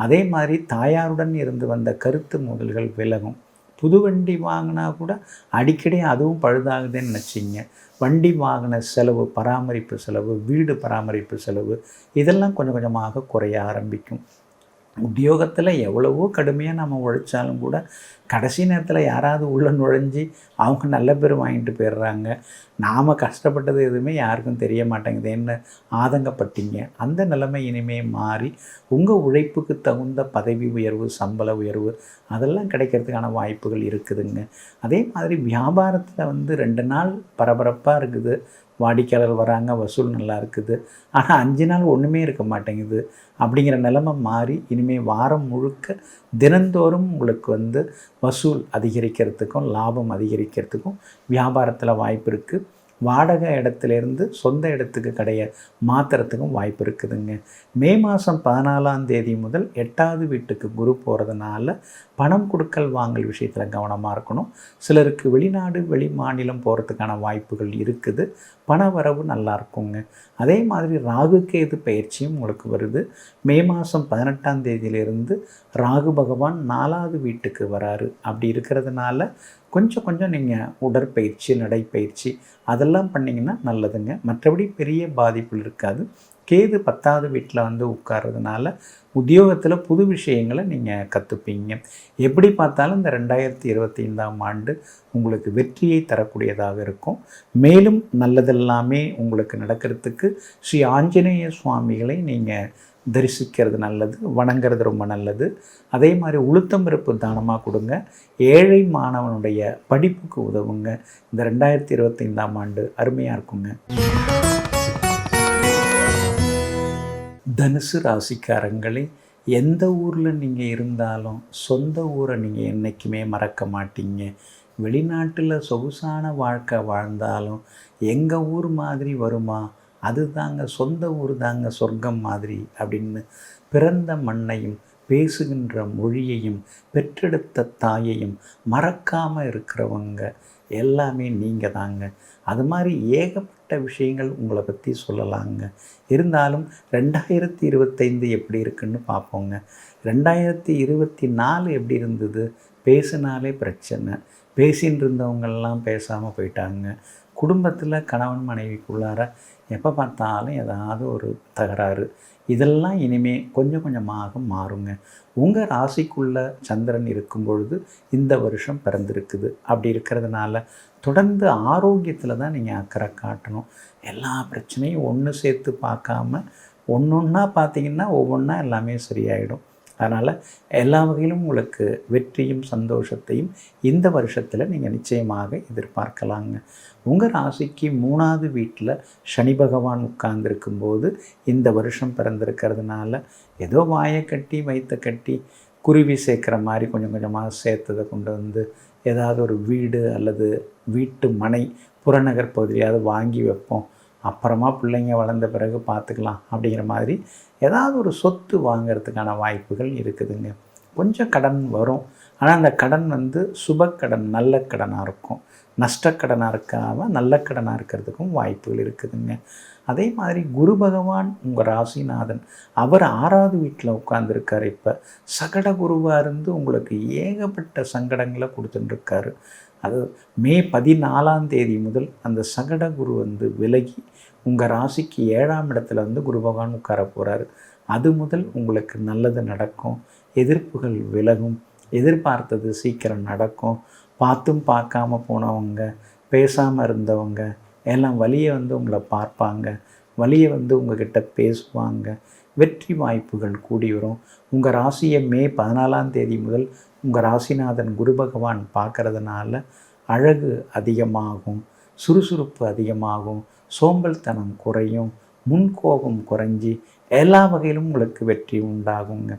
அதே மாதிரி தாயாருடன் இருந்து வந்த கருத்து மோதல்கள் விலகும். புது வண்டி வாங்கினா கூட அடிக்கடி அதுவும் பழுதாகுதுன்னு நினச்சிங்க. வண்டி வாங்கின செலவு, பராமரிப்பு செலவு, வீடு பராமரிப்பு செலவு இதெல்லாம் கொஞ்சம் கொஞ்சமாக குறைய ஆரம்பிக்கும். உத்தியோகத்தில் எவ்வளவோ கடுமையாக நம்ம உழைச்சாலும் கூட கடைசி நேரத்தில் யாராவது உள்ளே நுழைஞ்சி அவங்க நல்ல பேர் வாங்கிட்டு போயிடுறாங்க. நாம் கஷ்டப்பட்டது எதுவுமே யாருக்கும் தெரிய மாட்டேங்குது, என்ன ஆதங்கப்பட்டீங்க. அந்த நிலைமை இனிமேல் மாறி உங்கள் உழைப்புக்கு தகுந்த பதவி உயர்வு, சம்பள உயர்வு அதெல்லாம் கிடைக்கிறதுக்கான வாய்ப்புகள் இருக்குதுங்க. அதே மாதிரி வியாபாரத்தில் 2 நாள் பரபரப்பாக இருக்குது, வாடிக்கையாளர் வராங்க, வசூல் நல்லா இருக்குது. ஆனால் 5 நாள் ஒன்றுமே இருக்க மாட்டேங்குது. அப்படிங்கிற நிலைமை மாறி இனிமேல் வாரம் முழுக்க தினந்தோறும் உங்களுக்கு வசூல் அதிகரிக்கிறதுக்கும் லாபம் அதிகரிக்கிறதுக்கும் வியாபாரத்தில் வாய்ப்பு இருக்குது. வாடகை இடத்துலேருந்து சொந்த இடத்துக்கு கடையை மாற்றுறதுக்கும் வாய்ப்பு இருக்குதுங்க. மே மாதம் 14ஆம் தேதி முதல் 8வது வீட்டுக்கு குரு போகிறதுனால பணம் கொடுக்கல் வாங்கல் விஷயத்தில் கவனமாக இருக்கணும். சிலருக்கு வெளிநாடு வெளி மாநிலம் போகிறதுக்கான வாய்ப்புகள் இருக்குது. பண வரவு நல்லா இருக்குங்க. அதே மாதிரி ராகு கேது பயிற்சியும் உங்களுக்கு வருது. மே மாதம் 18ஆம் தேதியிலிருந்து ராகு பகவான் 4வது வீட்டுக்கு வராரு. அப்படி இருக்கிறதுனால கொஞ்சம் நீங்கள் உடற்பயிற்சி, நடைப்பயிற்சி அதெல்லாம் பண்ணிங்கன்னா நல்லதுங்க. மற்றபடி பெரிய பாதிப்புகள் இருக்காது. கேது 10வது வீட்டில் உட்கார்றதுனால உத்தியோகத்தில் புது விஷயங்களை நீங்கள் கற்றுப்பீங்க. எப்படி பார்த்தாலும் இந்த 2025ஆம் ஆண்டு உங்களுக்கு வெற்றியை தரக்கூடியதாக இருக்கும். மேலும் நல்லதெல்லாமே உங்களுக்கு நடக்கிறதுக்கு ஸ்ரீ ஆஞ்சநேய சுவாமிகளை நீங்கள் தரிசிக்கிறது நல்லது, வணங்கிறது ரொம்ப நல்லது. அதே மாதிரி உளுத்தம் பருப்பு தானமாக கொடுங்க. ஏழை மாணவனுடைய படிப்புக்கு உதவுங்க. இந்த 2025ஆம் ஆண்டு அருமையாக இருக்குங்க. தனுசு ராசிக்காரங்களே, எந்த ஊரில் நீங்கள் இருந்தாலும் சொந்த ஊரை நீங்கள் என்றைக்குமே மறக்க மாட்டீங்க. வெளிநாட்டில் சொகுசான வாழ்க்கை வாழ்ந்தாலும் எங்கள் ஊர் மாதிரி வருமா, அது தாங்க சொந்த ஊர் தாங்க சொர்க்கம் மாதிரி அப்படின்னு பிறந்த மண்ணையும் பேசுகின்ற மொழியையும் பெற்றெடுத்த தாயையும் மறக்காமல் இருக்கிறவங்க எல்லாமே நீங்கள் தாங்க. அது மாதிரி ஏகப்பட்ட விஷயங்கள் உங்களை பற்றி சொல்லலாங்க. இருந்தாலும் 2025 எப்படி இருக்குன்னு பார்ப்போங்க. 2024 எப்படி இருந்தது? பேசினாலே பிரச்சனை, பேசின்னு இருந்தவங்கெல்லாம் பேசாமல் போயிட்டாங்க. குடும்பத்தில் கணவன் மனைவிக்குள்ளார எப்போ பார்த்தாலும் ஏதாவது ஒரு தகராறு. இதெல்லாம் இனிமேல் கொஞ்சம் கொஞ்சமாக மாறுங்க. உங்கள் ராசிக்குள்ளே சந்திரன் இருக்கும் பொழுது இந்த வருஷம் பிறந்திருக்குது. அப்படி இருக்கிறதுனால தொடர்ந்து ஆரோக்கியத்தில் தான் நீங்கள் அக்கறை காட்டணும். எல்லா பிரச்சனையும் ஒன்று சேர்த்து பார்க்காம ஒன்றா பார்த்தீங்கன்னா ஒவ்வொன்றா எல்லாமே சரியாயிடும். அதனால் எல்லா வகையிலும் உங்களுக்கு வெற்றியும் சந்தோஷத்தையும் இந்த வருஷத்தில் நீங்கள் நிச்சயமாக எதிர்பார்க்கலாங்க. உங்கள் ராசிக்கு 3வது வீட்டில் சனி பகவான் உட்கார்ந்துருக்கும்போது இந்த வருஷம் பிறந்திருக்கிறதுனால ஏதோ வாயை கட்டி வயிற்ற கட்டி குருவி சேர்க்குற மாதிரி கொஞ்சம் கொஞ்சமாக சேர்த்ததை கொண்டு ஏதாவது ஒரு வீடு அல்லது வீட்டு மனை புறநகர் பகுதியாவது வாங்கி வைப்போம், அப்புறமா பிள்ளைங்க வளர்ந்த பிறகு பார்த்துக்கலாம் அப்படிங்கிற மாதிரி ஏதாவது ஒரு சொத்து வாங்கிறதுக்கான வாய்ப்புகள் இருக்குதுங்க. கொஞ்சம் கடன் வரும். ஆனால் அந்த கடன் சுபக்கடன், நல்ல கடனாக இருக்கும். நஷ்டக்கடனாக இருக்காமல் நல்ல கடனாக இருக்கிறதுக்கும் வாய்ப்புகள் இருக்குதுங்க. அதே மாதிரி குரு பகவான் உங்கள் ராசிநாதன், அவர் 6வது வீட்டில் உட்கார்ந்துருக்கார். இப்போ சகட குருவாக இருந்து உங்களுக்கு ஏகப்பட்ட சங்கடங்களை கொடுத்துட்டுருக்காரு. அது மே 14ஆம் தேதி முதல் அந்த சகட குரு விலகி உங்கள் ராசிக்கு 7ஆம் இடத்துல குரு பகவான் உட்கார போகிறாரு. அது முதல் உங்களுக்கு நல்லது நடக்கும். எதிர்ப்புகள் விலகும். எதிர்பார்த்தது சீக்கிரம் நடக்கும். பார்த்தும் பார்க்காம போனவங்க, பேசாமல் இருந்தவங்க எல்லாம் வழியை உங்களை பார்ப்பாங்க. வழியை உங்ககிட்ட பேசுவாங்க. வெற்றி வாய்ப்புகள் கூடி வரும். உங்கள் ராசியை மே 14ஆம் தேதி முதல் உங்கள் ராசிநாதன் குரு பகவான் பார்க்கறதுனால அழகு அதிகமாகும், சுறுசுறுப்பு அதிகமாகும், சோம்பல்தனம் குறையும், முன்கோபம் குறைஞ்சி எல்லா வகையிலும் உங்களுக்கு வெற்றி உண்டாகுங்க.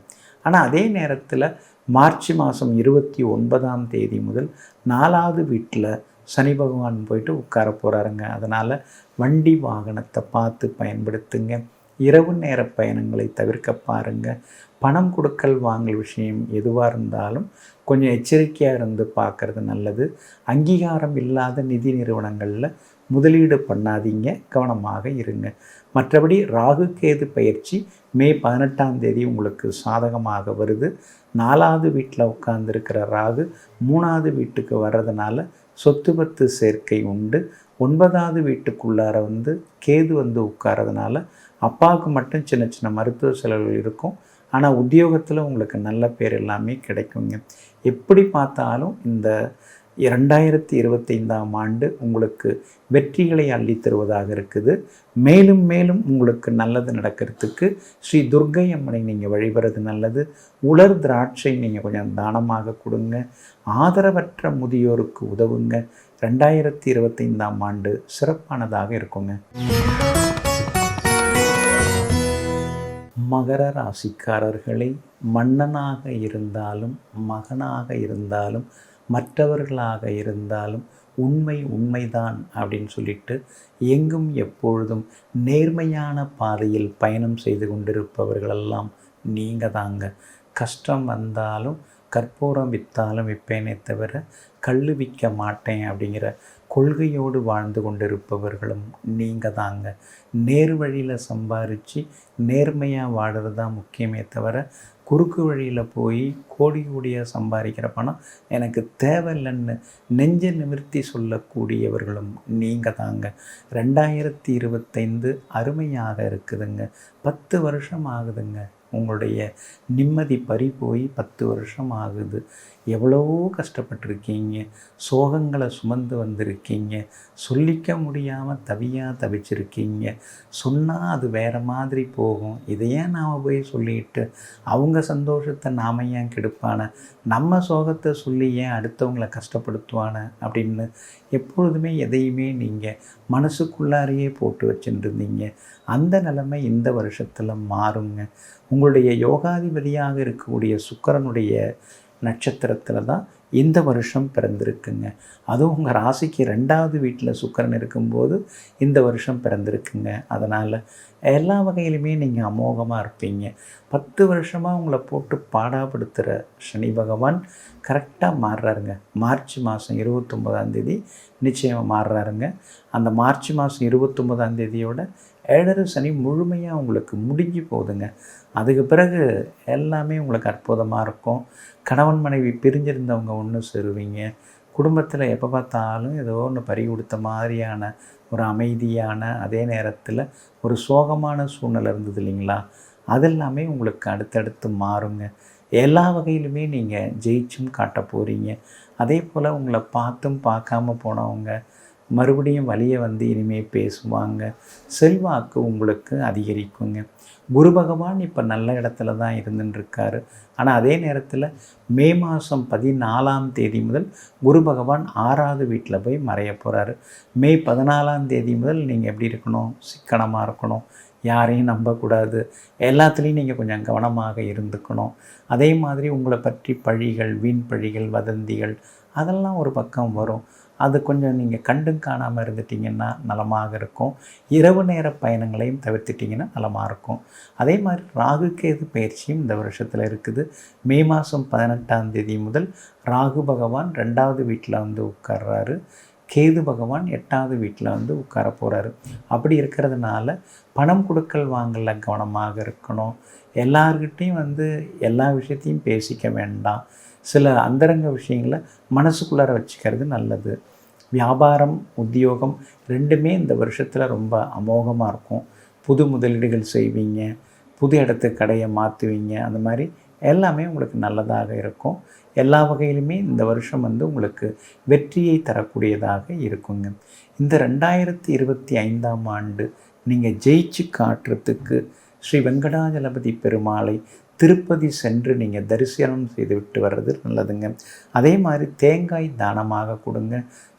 ஆனால் அதே நேரத்தில் மார்ச் மாதம் 29ஆம் தேதி முதல் 4வது வீட்டில் சனி பகவான் போயிட்டு உட்கார போகிறாருங்க. அதனால் வண்டி வாகனத்தை பார்த்து பயன்படுத்துங்க. இரவு நேர பயணங்களை தவிர்க்க பாருங்கள். பணம் கொடுக்கல் வாங்கல் விஷயம் எதுவாக இருந்தாலும் கொஞ்சம் எச்சரிக்கையாக இருந்து பார்க்குறது நல்லது. அங்கீகாரம் இல்லாத நிதி நிறுவனங்களில் முதலீடு பண்ணாதீங்க, கவனமாக இருங்க. மற்றபடி ராகு கேது பயிற்சி மே 18ஆம் தேதி உங்களுக்கு சாதகமாக வருது. 4வது வீட்டில் உட்கார்ந்துருக்கிற ராகு 3வது வீட்டுக்கு வர்றதுனால சொத்து பத்து சேர்க்கை உண்டு. 9வது வீட்டுக்குள்ளார கேது உட்காரதுனால அப்பாவுக்கு மட்டும் சின்ன சின்ன மருத்துவ செலவுகள் இருக்கும். ஆனால் உத்தியோகத்தில் உங்களுக்கு நல்ல பேர் எல்லாமே கிடைக்குங்க. எப்படி பார்த்தாலும் இந்த 2025ஆம் ஆண்டு உங்களுக்கு வெற்றிகளை அள்ளித் தருவதாக இருக்குது. மேலும் மேலும் உங்களுக்கு நல்லது நடக்கிறதுக்கு ஸ்ரீ துர்க்கை அம்மனை நீங்கள் வழிபடுறது நல்லது. உலர் திராட்சை நீங்கள் கொஞ்சம் தானமாக கொடுங்க. ஆதரவற்ற முதியோருக்கு உதவுங்க. 2025ஆம் ஆண்டு சிறப்பானதாக இருக்குங்க. மகர ராசிக்காரர்களை, மன்னனாக இருந்தாலும் மகனாக இருந்தாலும் மற்றவர்களாக இருந்தாலும் உண்மைதான் அப்படின்னு சொல்லிட்டு எங்கும் எப்பொழுதும் நேர்மையான பாதையில் பயணம் செய்து கொண்டிருப்பவர்களெல்லாம் நீங்கள் தாங்க. கஷ்டம் வந்தாலும் கற்பூரம் விற்றாலும் விற்பேனே தவிர கள்ளு விற்க மாட்டேன் அப்படிங்கிற கொள்கையோடு வாழ்ந்து கொண்டிருப்பவர்களும் நீங்கள் தாங்க. நேர் வழியில் சம்பாரித்து நேர்மையாக வாடுறது தான் முக்கியமே தவிர குறுக்கு வழியில் போய் கோடியாக சம்பாதிக்கிற பணம் எனக்கு தேவையில்லைன்னு நெஞ்ச நிமிர்த்தி சொல்லக்கூடியவர்களும் நீங்கள் தாங்க. 2025 அருமையாக இருக்குதுங்க. 10 வருஷம் ஆகுதுங்க. உங்களுடைய நிம்மதி பறி போய் 10 வருஷம் ஆகுது. எவ்வளவோ கஷ்டப்பட்டிருக்கீங்க, சோகங்களை சுமந்து வந்திருக்கீங்க, சொல்லிக்க முடியாமல் தவிச்சிருக்கீங்க. சொன்னால் அது வேறு மாதிரி போகும். இதை ஏன் நாம் போய் சொல்லிட்டு அவங்க சந்தோஷத்தை நாம் ஏன் கெடுப்பான, நம்ம சோகத்தை சொல்லி ஏன் அடுத்தவங்களை கஷ்டப்படுத்துவான அப்படின்னு எப்பொழுதுமே எதையுமே நீங்கள் மனசுக்குள்ளாரையே போட்டு வச்சுருந்தீங்க. அந்த நிலைமை இந்த வருஷத்தில் மாறுங்க. உங்களுடைய யோகாதிபதியாக இருக்கக்கூடிய சுக்கிரனுடைய நட்சத்திரத்தில் தான் இந்த வருஷம் பிறந்திருக்குங்க. அதுவும் உங்கள் ராசிக்கு 2வது வீட்டில் சுக்கிரன் இருக்கும்போது இந்த வருஷம் பிறந்திருக்குங்க. அதனால் எல்லா வகையிலுமே நீங்கள் அமோகமாக இருப்பீங்க. 10 வருஷமாக உங்களை போட்டு பாடாப்படுத்துகிற சனி பகவான் கரெக்டாக மாறுறாருங்க. மார்ச் மாதம் 29ஆம் தேதி நிச்சயமாக மாறுறாருங்க. அந்த மார்ச் மாதம் 29ஆம் தேதியோட 7 சனி முழுமையாக உங்களுக்கு முடிஞ்சு போகுதுங்க. அதுக்கு பிறகு எல்லாமே உங்களுக்கு அற்புதமாக இருக்கும். கணவன் மனைவி பிரிஞ்சிருந்தவங்க ஒன்று சேருவீங்க. குடும்பத்தில் எப்போ பார்த்தாலும் ஏதோ ஒன்று பறி கொடுத்த மாதிரியான ஒரு அமைதியான, அதே நேரத்தில் ஒரு சோகமான சூழ்நிலை இருந்தது இல்லைங்களா, அதெல்லாமே உங்களுக்கு அடுத்தடுத்து மாறுங்க. எல்லா வகையிலுமே நீங்கள் ஜெயிச்சும் காட்ட போகிறீங்க. அதே போல் உங்களை பார்த்தும் பார்க்காம போனவங்க மறுபடியும் வழியை வந்து இனிமேல் பேசுவாங்க. செல்வாக்கு உங்களுக்கு அதிகரிக்குங்க. குரு பகவான் இப்போ நல்ல இடத்துல தான் இருந்துட்டுருக்காரு. ஆனால் அதே நேரத்தில் மே மாதம் 14ஆம் தேதி முதல் குரு பகவான் 6வது வீட்டில் போய் மறைய போகிறாரு. மே 14ஆம் தேதி முதல் நீங்கள் எப்படி இருக்கணும், சிக்கனமாக இருக்கணும், யாரையும் நம்பக்கூடாது, எல்லாத்துலேயும் நீங்கள் கொஞ்சம் கவனமாக இருந்துக்கணும். அதே மாதிரி உங்களை பற்றி பழிகள், வீண் பழிகள், வதந்திகள் அதெல்லாம் ஒரு பக்கம் வரும். அது கொஞ்சம் நீங்கள் கண்டும் காணாமல் இருந்துட்டிங்கன்னா நலமாக இருக்கும். இரவு நேர பயணங்களையும் தவிர்த்துட்டிங்கன்னா நலமாக இருக்கும். அதே மாதிரி ராகு கேது பயிற்சியும் இந்த வருஷத்தில் இருக்குது. மே மாதம் 18ஆம் தேதி முதல் ராகு பகவான் 2வது வீட்டில் வந்து உட்கார்றாரு. கேது பகவான் 8வது வீட்டில் வந்து உட்கார போகிறாரு. அப்படி இருக்கிறதுனால பணம் கொடுக்கல் வாங்கல கவனமாக இருக்கணும். எல்லார்கிட்டையும் வந்து எல்லா விஷயத்தையும் பேசிக்க வேண்டாம். சில அந்தரங்க விஷயங்களை மனசுக்குள்ளார வச்சுக்கிறது நல்லது. வியாபாரம், உத்தியோகம் 2மே இந்த வருஷத்தில் ரொம்ப அமோகமாக இருக்கும். புது முதலீடுகள் செய்வீங்க, புது இடத்துக்கு கடையை மாற்றுவீங்க. அந்த மாதிரி எல்லாமே உங்களுக்கு நல்லதாக இருக்கும். எல்லா வகையிலுமே இந்த வருஷம் வந்து உங்களுக்கு வெற்றியை தரக்கூடியதாக இருக்குங்க. இந்த 2025ஆம் ஆண்டு நீங்கள் ஜெயிச்சு காட்டுறதுக்கு ஸ்ரீ வெங்கடாஜலபதி பெருமாளை திருப்பதி சென்று நீங்கள் தரிசனம் செய்துவிட்டு வர்றது நல்லதுங்க. அதே மாதிரி தேங்காய் தானமாக கொடுங்க.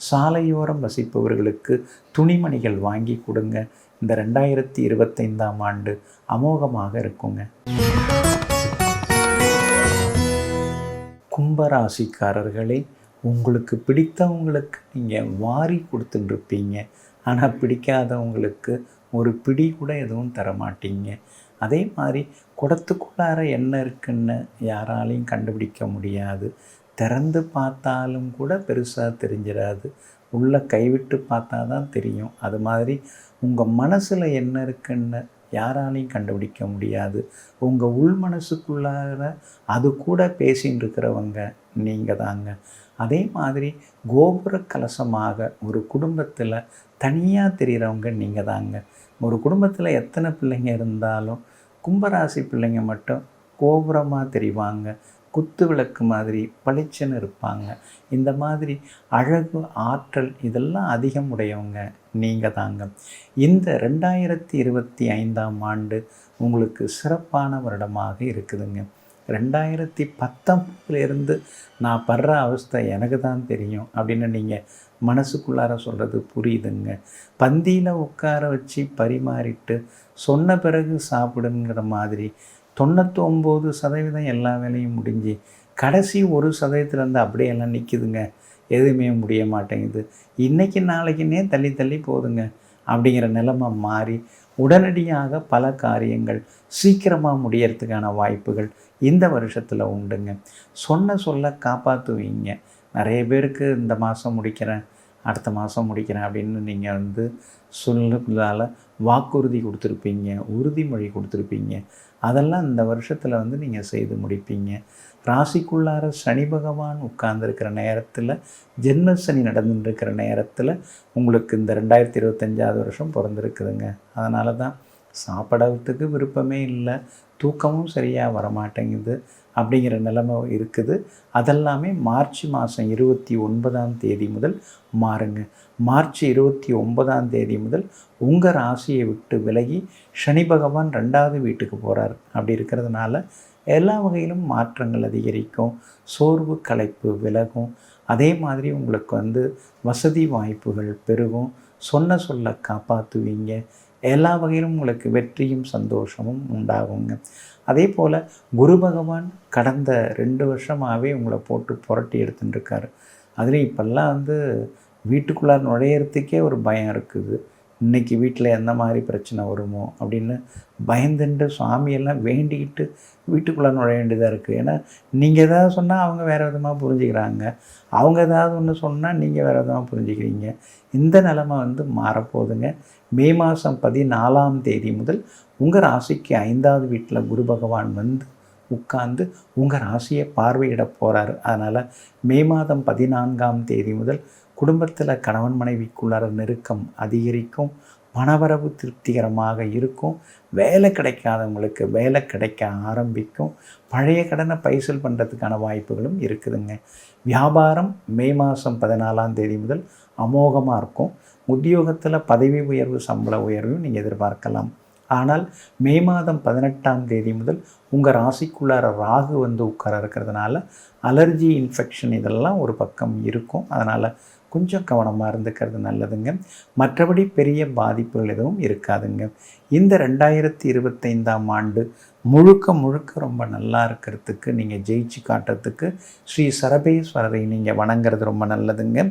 சாலையோரம் வசிப்பவர்களுக்கு துணிமணிகள் வாங்கி கொடுங்க. இந்த 2025ஆம் ஆண்டு அமோகமாக இருக்குங்க. கும்பராசிக்காரர்களே, உங்களுக்கு பிடித்தவங்களுக்கு நீங்கள் வாரி கொடுத்துட்டுருப்பீங்க. ஆனால் பிடிக்காதவங்களுக்கு ஒரு பிடி கூட எதுவும் தரமாட்டீங்க. அதே மாதிரி குடத்துக்குள்ளார என்ன இருக்குன்னு யாராலையும் கண்டுபிடிக்க முடியாது. திறந்து பார்த்தாலும் கூட பெருசாக தெரிஞ்சிடாது. உள்ளே கைவிட்டு பார்த்தா தான் தெரியும். அது மாதிரி உங்கள் மனசில் என்ன இருக்குன்னு யாராலையும் கண்டுபிடிக்க முடியாது. உங்கள் உள் மனசுக்குள்ளார அது கூட பேசின்னு இருக்கிறவங்க நீங்கள் தாங்க. அதே மாதிரி கோபுர கலசமாக ஒரு குடும்பத்தில் தனியாக தெரிகிறவங்க நீங்கள் தாங்க. ஒரு குடும்பத்தில் எத்தனை பிள்ளைங்க இருந்தாலும் கும்பராசி பிள்ளைங்க மட்டும் கோபுரமாக தெரிவாங்க, குத்து விளக்கு மாதிரி பளிச்சுன்னு இருப்பாங்க. இந்த மாதிரி அழகு, ஆற்றல் இதெல்லாம் அதிகம் உடையவங்க நீங்கள் தாங்க. இந்த 2025ஆம் ஆண்டு உங்களுக்கு சிறப்பான வருடமாக இருக்குதுங்க. 2019லேருந்து நான் படுற அவஸ்தை எனக்கு தான் தெரியும் அப்படின்னு நீங்கள் மனசுக்குள்ளார சொல்கிறது புரியுதுங்க. பந்தியில் உட்கார வச்சு பரிமாறிட்டு சொன்ன பிறகு சாப்பிடுங்கிற மாதிரி 99% எல்லா வேலையும் முடிஞ்சு கடைசி 1% அப்படியெல்லாம் நிற்கிதுங்க. எதுவுமே முடிய மாட்டேங்குது. இன்றைக்கி நாளைக்குன்னே தள்ளி தள்ளி போகுதுங்க அப்படிங்கிற நிலைமை மாறி உடனடியாக பல காரியங்கள் சீக்கிரமாக முடியறதுக்கான வாய்ப்புகள் இந்த வருஷத்தில் உண்டுங்க. சொன்ன சொல்ல காப்பாற்றுவீங்க. நிறைய பேருக்கு இந்த மாதம் முடிக்கிறேன், அடுத்த மாதம் முடிக்கிறேன் அப்படின்னு நீங்கள் சொல்லுக்குள்ளால் வாக்குறுதி கொடுத்துருப்பீங்க, உறுதிமொழி கொடுத்துருப்பீங்க. அதெல்லாம் இந்த வருஷத்தில் நீங்கள் செய்து முடிப்பீங்க. ராசிக்குள்ளார சனி பகவான் உட்கார்ந்துருக்கிற நேரத்தில், ஜென்ம சனி நடந்துருக்கிற நேரத்தில் உங்களுக்கு இந்த 2025ஆவது வருஷம் பிறந்திருக்குதுங்க. அதனால தான் சாப்பிடறதுக்கு விருப்பமே இல்லை, தூக்கமும் சரியாக வரமாட்டேங்குது அப்படிங்கிற நிலைமை இருக்குது. அதெல்லாமே மார்ச் மாதம் 29ஆம் தேதி முதல் மாறுங்க. மார்ச் 29ஆம் தேதி முதல் உங்கள் ராசியை விட்டு விலகி சனி பகவான் 2வது வீட்டுக்கு போகிறார். அப்படி இருக்கிறதுனால எல்லா வகையிலும் மாற்றங்கள் அதிகரிக்கும், சோர்வு களைப்பு விலகும். அதே மாதிரி உங்களுக்கு வசதி வாய்ப்புகள் பெருகும், சொன்ன சொல்ல காப்பாற்றுவீங்க. எல்லா வகையிலும் உங்களுக்கு வெற்றியும் சந்தோஷமும் உண்டாகுங்க. அதே போல் குரு பகவான் கடந்த 2 வருஷமாகவே உங்களை போட்டு புரட்டி எடுத்துட்டுருக்காரு. அதுலேயும் இப்போல்லாம் வீட்டுக்குள்ளார நுழையிறதுக்கே ஒரு பயம் இருக்குது. இன்றைக்கி வீட்டில் எந்த மாதிரி பிரச்சனை வருமோ அப்படின்னு பயந்துட்டு சுவாமியெல்லாம் வேண்டிக்கிட்டு வீட்டுக்குள்ளே நுழைய வேண்டியதாக இருக்குது. ஏன்னா நீங்கள் ஏதாவது சொன்னால் அவங்க வேறு விதமாக புரிஞ்சுக்கிறாங்க, அவங்க ஏதாவது ஒன்று சொன்னால் நீங்கள் வேறு விதமாக புரிஞ்சுக்கிறீங்க. இந்த நிலைமை மாறப்போகுதுங்க. மே மாதம் 14ஆம் தேதி முதல் உங்கள் ராசிக்கு 5வது வீட்டில் குரு பகவான் உட்கார்ந்து உங்கள் ராசியை பார்வையிட போகிறாரு. அதனால் மே மாதம் 14ஆம் தேதி முதல் குடும்பத்தில் கணவன் மனைவிக்குள்ளார நெருக்கம் அதிகரிக்கும், பணவரவு திருப்திகரமாக இருக்கும், வேலை கிடைக்காதவங்களுக்கு வேலை கிடைக்க ஆரம்பிக்கும், பழைய கடனை பைசல் பண்ணுறதுக்கான வாய்ப்புகளும் இருக்குதுங்க. வியாபாரம் மே மாதம் 14ஆம் தேதி முதல் அமோகமாக இருக்கும். உத்தியோகத்தில் பதவி உயர்வு, சம்பள உயர்வையும் நீங்கள் எதிர்பார்க்கலாம். ஆனால் மே மாதம் 18ஆம் தேதி முதல் உங்கள் ராசிக்குள்ளார ராகு உட்கார இருக்கிறதுனால அலர்ஜி, இன்ஃபெக்ஷன் இதெல்லாம் ஒரு பக்கம் இருக்கும். அதனால் கொஞ்சம் கவனமாக இருந்துக்கிறது நல்லதுங்க. மற்றபடி பெரிய பாதிப்புகள் எதுவும் இருக்காதுங்க. இந்த 2025ஆம் ஆண்டு முழுக்க ரொம்ப நல்லா இருக்கிறதுக்கு, நீங்கள் ஜெயிச்சு காட்டுறதுக்கு ஸ்ரீ சரபேஸ்வரரை நீங்கள் வணங்குறது ரொம்ப நல்லதுங்க.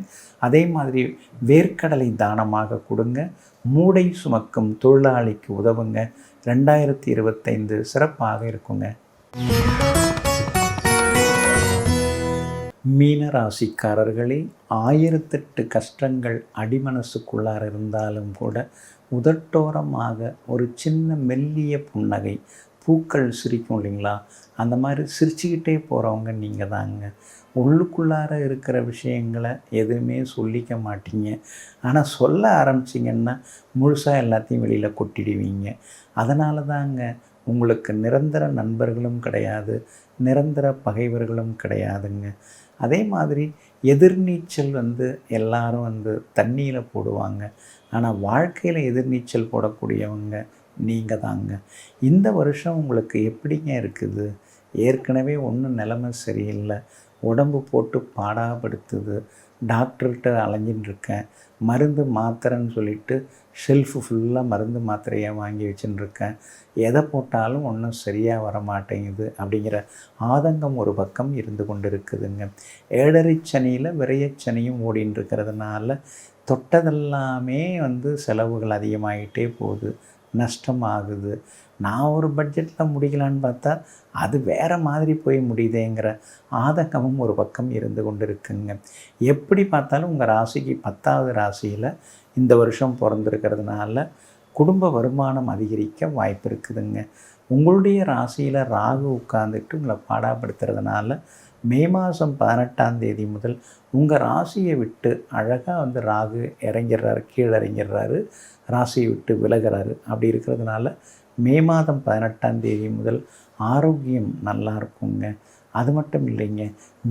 அதே மாதிரி வேர்க்கடலை தானமாக கொடுங்க. மூடை சுமக்கும் தொழிலாளிக்கு உதவுங்க. 2025 சிறப்பாக இருக்குங்க. மீன ராசிக்காரர்களே, 1008 கஷ்டங்கள் அடிமனசுக்குள்ளார இருந்தாலும் கூட உதட்டோரமாக ஒரு சின்ன மெல்லிய புன்னகை, பூக்கள் சிரிக்கும் இல்லைங்களா, அந்த மாதிரி சிரிச்சுக்கிட்டே போகிறவங்க நீங்கள் தாங்க. உள்ளுக்குள்ளார இருக்கிற விஷயங்களை எதுவுமே சொல்லிக்க மாட்டீங்க. ஆனால் சொல்ல ஆரம்பிச்சிங்கன்னா முழுசாக எல்லாத்தையும் வெளியில் கொட்டிடுவீங்க. அதனால தாங்க உங்களுக்கு நிரந்தர நண்பர்களும் கிடையாது, நிரந்தர பகைவர்களும் கிடையாதுங்க. அதே மாதிரி எதிர்நீச்சல் எல்லாரும் தண்ணியில் போடுவாங்க. ஆனால் வாழ்க்கையில் எதிர்நீச்சல் போடக்கூடியவங்க நீங்கள் தாங்க. இந்த வருஷம் உங்களுக்கு எப்படிங்க இருக்குது? ஏற்கனவே ஒன்றும் நிலைமை சரியில்லை, உடம்பு போட்டு பாடாப்படுத்துது, டாக்டர்கிட்ட அலைஞ்சின்னு இருக்கேன், மருந்து மாத்திரைன்னு சொல்லிட்டு ஷெல்ஃபு ஃபுல்லாக மருந்து மாத்திரையாக வாங்கி வச்சுட்டுருக்கேன், எதை போட்டாலும் ஒன்றும் சரியாக வர மாட்டேங்குது அப்படிங்கிற ஆதங்கம் ஒரு பக்கம் இருந்து கொண்டு இருக்குதுங்க. ஏழரை சனியில் விரையச்சனியும் ஓடின்னு இருக்கிறதுனால தொட்டதெல்லாமே செலவுகள் அதிகமாகிட்டே போகுது, நஷ்டமாகுது. நான் ஒரு பட்ஜெட்டில் முடிக்கலான்னு பார்த்தா அது வேறு மாதிரி போய் முடியுதேங்கிற ஆதங்கமும் ஒரு பக்கம் இருந்து கொண்டு இருக்குங்க. எப்படி பார்த்தாலும் உங்கள் ராசிக்கு 10வது ராசியில் இந்த வருஷம் பிறந்திருக்கிறதுனால குடும்ப வருமானம் அதிகரிக்க வாய்ப்பு இருக்குதுங்க. உங்களுடைய ராசியில் ராகு உட்கார்ந்துட்டு உங்களை பாடாப்படுத்துறதுனால மே மாதம் 18ஆம் தேதி முதல் உங்கள் ராசியை விட்டு அழகாக ராகு இறங்கிடுறாரு, கீழே இறங்கிடுறாரு, ராசியை விட்டு விலகிறாரு. அப்படி இருக்கிறதுனால மே மாதம் 18ஆம் தேதி முதல் ஆரோக்கியம் நல்லா இருக்குங்க. அது மட்டும் இல்லைங்க,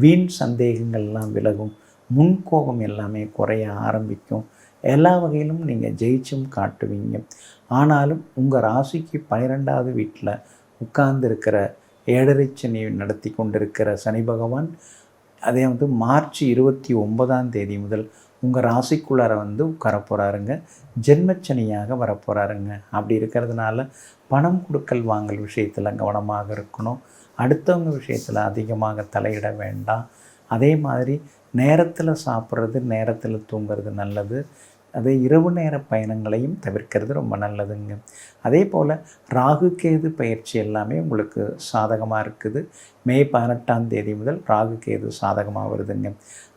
வீண் சந்தேகங்கள்லாம் விலகும், முன்கோபம் எல்லாமே குறைய ஆரம்பிக்கும். எல்லா வகையிலும் நீங்கள் ஜெயிச்சும் காட்டுவீங்க. ஆனாலும் உங்கள் ராசிக்கு 12வது வீட்டில் உட்கார்ந்து இருக்கிற 7.5 சனி நடத்தி கொண்டிருக்கிற சனி பகவான் அதே மார்ச் 29ஆம் தேதி முதல் உங்கள் ராசிக்குள்ளார உட்கார போகிறாருங்க. ஜென்மச்சனியாக வரப்போகிறாருங்க. அப்படி இருக்கிறதுனால பணம் கொடுக்கல் வாங்கல் விஷயத்தில் கவனமாக இருக்கணும். அடுத்தவங்க விஷயத்தில் அதிகமாக தலையிட வேண்டாம். அதே மாதிரி நேரத்தில் சாப்பிட்றது, நேரத்தில் தூங்குறது நல்லது. அதே இரவு நேர பயணங்களையும் தவிர்க்கிறது ரொம்ப நல்லதுங்க. அதே போல் ராகு கேது பயிற்சி எல்லாமே உங்களுக்கு சாதகமாக இருக்குது. மே 18ஆம் தேதி முதல் ராகு கேது சாதகமாக வருதுங்க.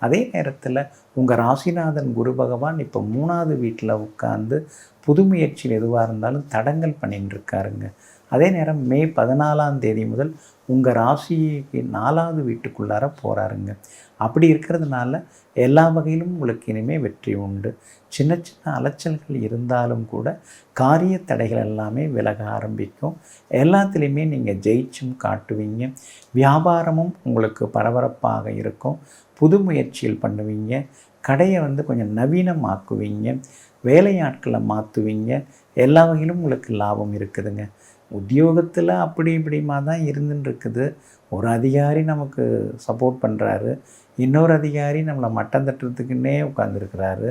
அதே நேரத்தில் உங்கள் ராசிநாதன் குரு பகவான் இப்போ 3வது வீட்டில் உட்கார்ந்து புது முயற்சியில் எதுவாக இருந்தாலும் தடங்கல் பண்ணிட்டு இருக்காருங்க. அதே நேரம் மே 14ஆம் தேதி முதல் உங்கள் ராசிக்கு 4வது வீட்டுக்குள்ளார போகிறாருங்க. அப்படி இருக்கிறதுனால எல்லா வகையிலும் உங்களுக்கு இனிமேல் வெற்றி உண்டு. சின்ன சின்ன அலைச்சல்கள் இருந்தாலும் கூட காரிய தடைகள் எல்லாமே விலக ஆரம்பிக்கும். எல்லாத்துலேயுமே நீங்கள் ஜெயிச்சும் காட்டுவீங்க. வியாபாரமும் உங்களுக்கு பரபரப்பாக இருக்கும். புது முயற்சிகள் பண்ணுவீங்க. கடையை கொஞ்சம் நவீனமாக்குவீங்க. வேலையாட்களை மாற்றுவீங்க. எல்லா வகையிலும் உங்களுக்கு லாபம் இருக்குதுங்க. உத்தியோகத்தில் அப்படி இப்படிமா தான் இருந்துன்னு இருக்குது. ஒரு அதிகாரி நமக்கு சப்போர்ட் பண்ணுறாரு, இன்னொரு அதிகாரி நம்மளை மட்டம் தட்டுறதுக்குன்னே உட்காந்துருக்கிறாரு.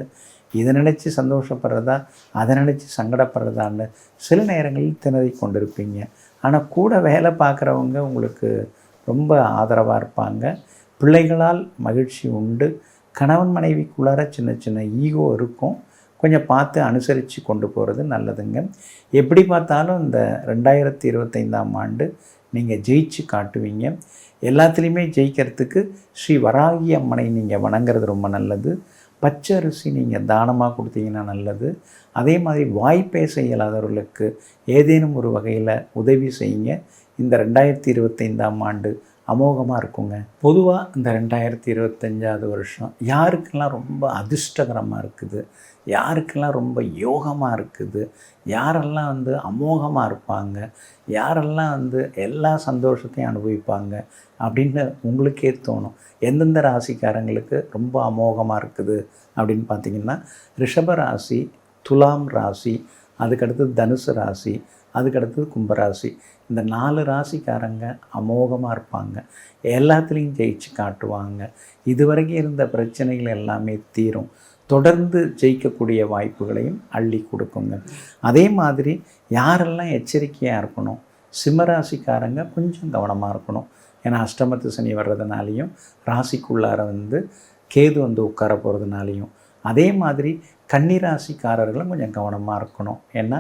இதை நினச்சி சந்தோஷப்படுறதா, அதை நினச்சி சங்கடப்படுறதான்னு சில நேரங்களில் திணறி கொண்டிருப்பீங்க. ஆனால் கூட வேலை பார்க்குறவங்க உங்களுக்கு ரொம்ப ஆதரவாக இருப்பாங்க. பிள்ளைகளால் மகிழ்ச்சி உண்டு. கணவன் மனைவிக்குள்ளார சின்ன சின்ன ஈகோ இருக்கும். கொஞ்சம் பார்த்து அனுசரித்து கொண்டு போகிறது நல்லதுங்க. எப்படி பார்த்தாலும் இந்த 2025ஆம் ஆண்டு நீங்கள் ஜெயிச்சு காட்டுவீங்க. எல்லாத்துலேயுமே ஜெயிக்கிறதுக்கு ஸ்ரீ வராகி அம்மனை நீங்கள் வணங்குறது ரொம்ப நல்லது. பச்சை அரிசி நீங்கள் தானமாக கொடுத்தீங்கன்னா நல்லது. அதே மாதிரி வாய் பேச இயலாதவர்களுக்கு ஏதேனும் ஒரு வகையில் உதவி செய்யுங்க. இந்த 2025ஆம் ஆண்டு அமோகமாக இருக்குங்க. பொதுவாக இந்த 2025வது வருஷம் யாருக்கெல்லாம் ரொம்ப அதிர்ஷ்டகரமாக இருக்குது, யாருக்கெல்லாம் ரொம்ப யோகமாக இருக்குது, யாரெல்லாம் அமோகமாக இருப்பாங்க, யாரெல்லாம் எல்லா சந்தோஷத்தையும் அனுபவிப்பாங்க அப்படின்னு உங்களுக்கே தோணும். எந்தெந்த ராசிக்காரங்களுக்கு ரொம்ப அமோகமாக இருக்குது அப்படின்னு பார்த்திங்கன்னா, ரிஷப ராசி, துலாம் ராசி, அதுக்கடுத்து தனுசு ராசி, அதுக்கடுத்தது கும்பராசி. இந்த 4 ராசிக்காரங்க அமோகமாக இருப்பாங்க. எல்லாத்துலேயும் ஜெயிச்சு காட்டுவாங்க. இதுவரைக்கும் இருந்த பிரச்சனைகள் எல்லாமே தீரும். தொடர்ந்து ஜெயிக்கக்கூடிய வாய்ப்புகளையும் அள்ளி கொடுக்குங்க. அதே மாதிரி யாரெல்லாம் எச்சரிக்கையாக இருக்கணும், சிம்மராசிக்காரங்க கொஞ்சம் கவனமாக இருக்கணும். ஏன்னா அஷ்டமத்து சனி வர்றதுனாலையும் ராசிக்குள்ளார கேது உட்கார போகிறதுனாலையும். அதே மாதிரி கன்னிராசிக்காரர்களும் கொஞ்சம் கவனமாக இருக்கணும். ஏன்னா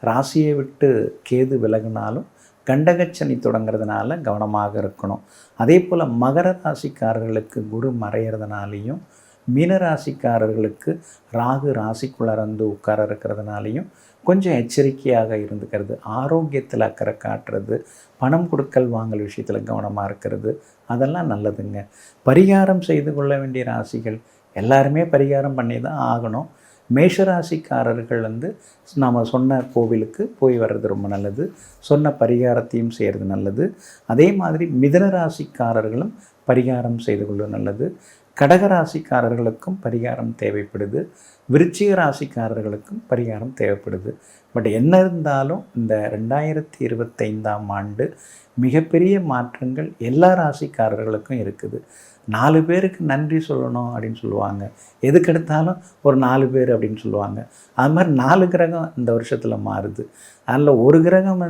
ராசியை விட்டு கேது விலகினாலும் கண்டகச்சனி தொடங்கிறதுனால கவனமாக இருக்கணும். அதே போல் மகர ராசிக்காரர்களுக்கு குரு மறையிறதுனாலையும், மீனராசிக்காரர்களுக்கு ராகு ராசிக்குள்ளே உட்கார இருக்கிறதுனாலையும் கொஞ்சம் எச்சரிக்கையாக இருந்துக்கிறது, ஆரோக்கியத்தில் அக்கறை காட்டுறது, பணம் கொடுக்கல் வாங்கல் விஷயத்தில் கவனமாக இருக்கிறது, அதெல்லாம் நல்லதுங்க. பரிகாரம் செய்து கொள்ள வேண்டிய ராசிகள் எல்லாருமே பரிகாரம் பண்ணி தான் ஆகணும். மேஷராசிக்காரர்கள் நாம் சொன்ன கோவிலுக்கு போய் வர்றது ரொம்ப நல்லது. சொன்ன பரிகாரத்தையும் செய்கிறது நல்லது. அதே மாதிரி மிதுன ராசிக்காரர்களும் பரிகாரம் செய்து கொள்வது நல்லது. கடகராசிக்காரர்களுக்கும் பரிகாரம் தேவைப்படுது. விருச்சிக ராசிக்காரர்களுக்கும் பரிகாரம் தேவைப்படுது. பட் என்ன இருந்தாலும் இந்த 2025ஆம் ஆண்டு மிகப்பெரிய மாற்றங்கள் எல்லா ராசிக்காரர்களுக்கும் இருக்குது. 4 பேருக்கு நன்றி சொல்லணும் அப்படின்னு சொல்லுவாங்க. எதுக்கெடுத்தாலும் ஒரு 4 பேர் அப்படின்னு சொல்லுவாங்க. அது மாதிரி 4 கிரகம் இந்த வருஷத்தில் மாறுது. அதில் ஒரு கிரகம்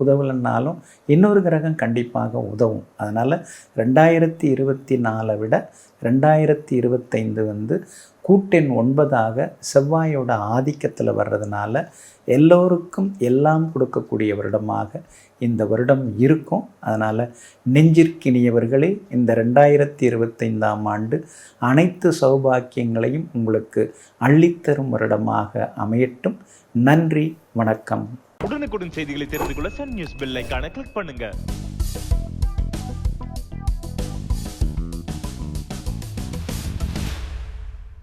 உதவலைன்னாலும் இன்னொரு கிரகம் கண்டிப்பாக உதவும். அதனால் 2024 விட 2025 கூட்டெண் 9ஆக செவ்வாயோட ஆதிக்கத்தில் வர்றதுனால எல்லோருக்கும் எல்லாம் கொடுக்கக்கூடிய வருடமாக இந்த வருடம் இருக்கும். அதனால் நெஞ்சிற்கினியவர்களே, இந்த 2025ஆம் ஆண்டு அனைத்து சௌபாக்கியங்களையும் உங்களுக்கு அள்ளித்தரும் வருடமாக அமையட்டும். நன்றி, வணக்கம். உடனுக்குடன் செய்திகளை தெரிந்து கொள்ள சன் நியூஸ் பெல் ஐகானை கிளிக் பண்ணுங்க.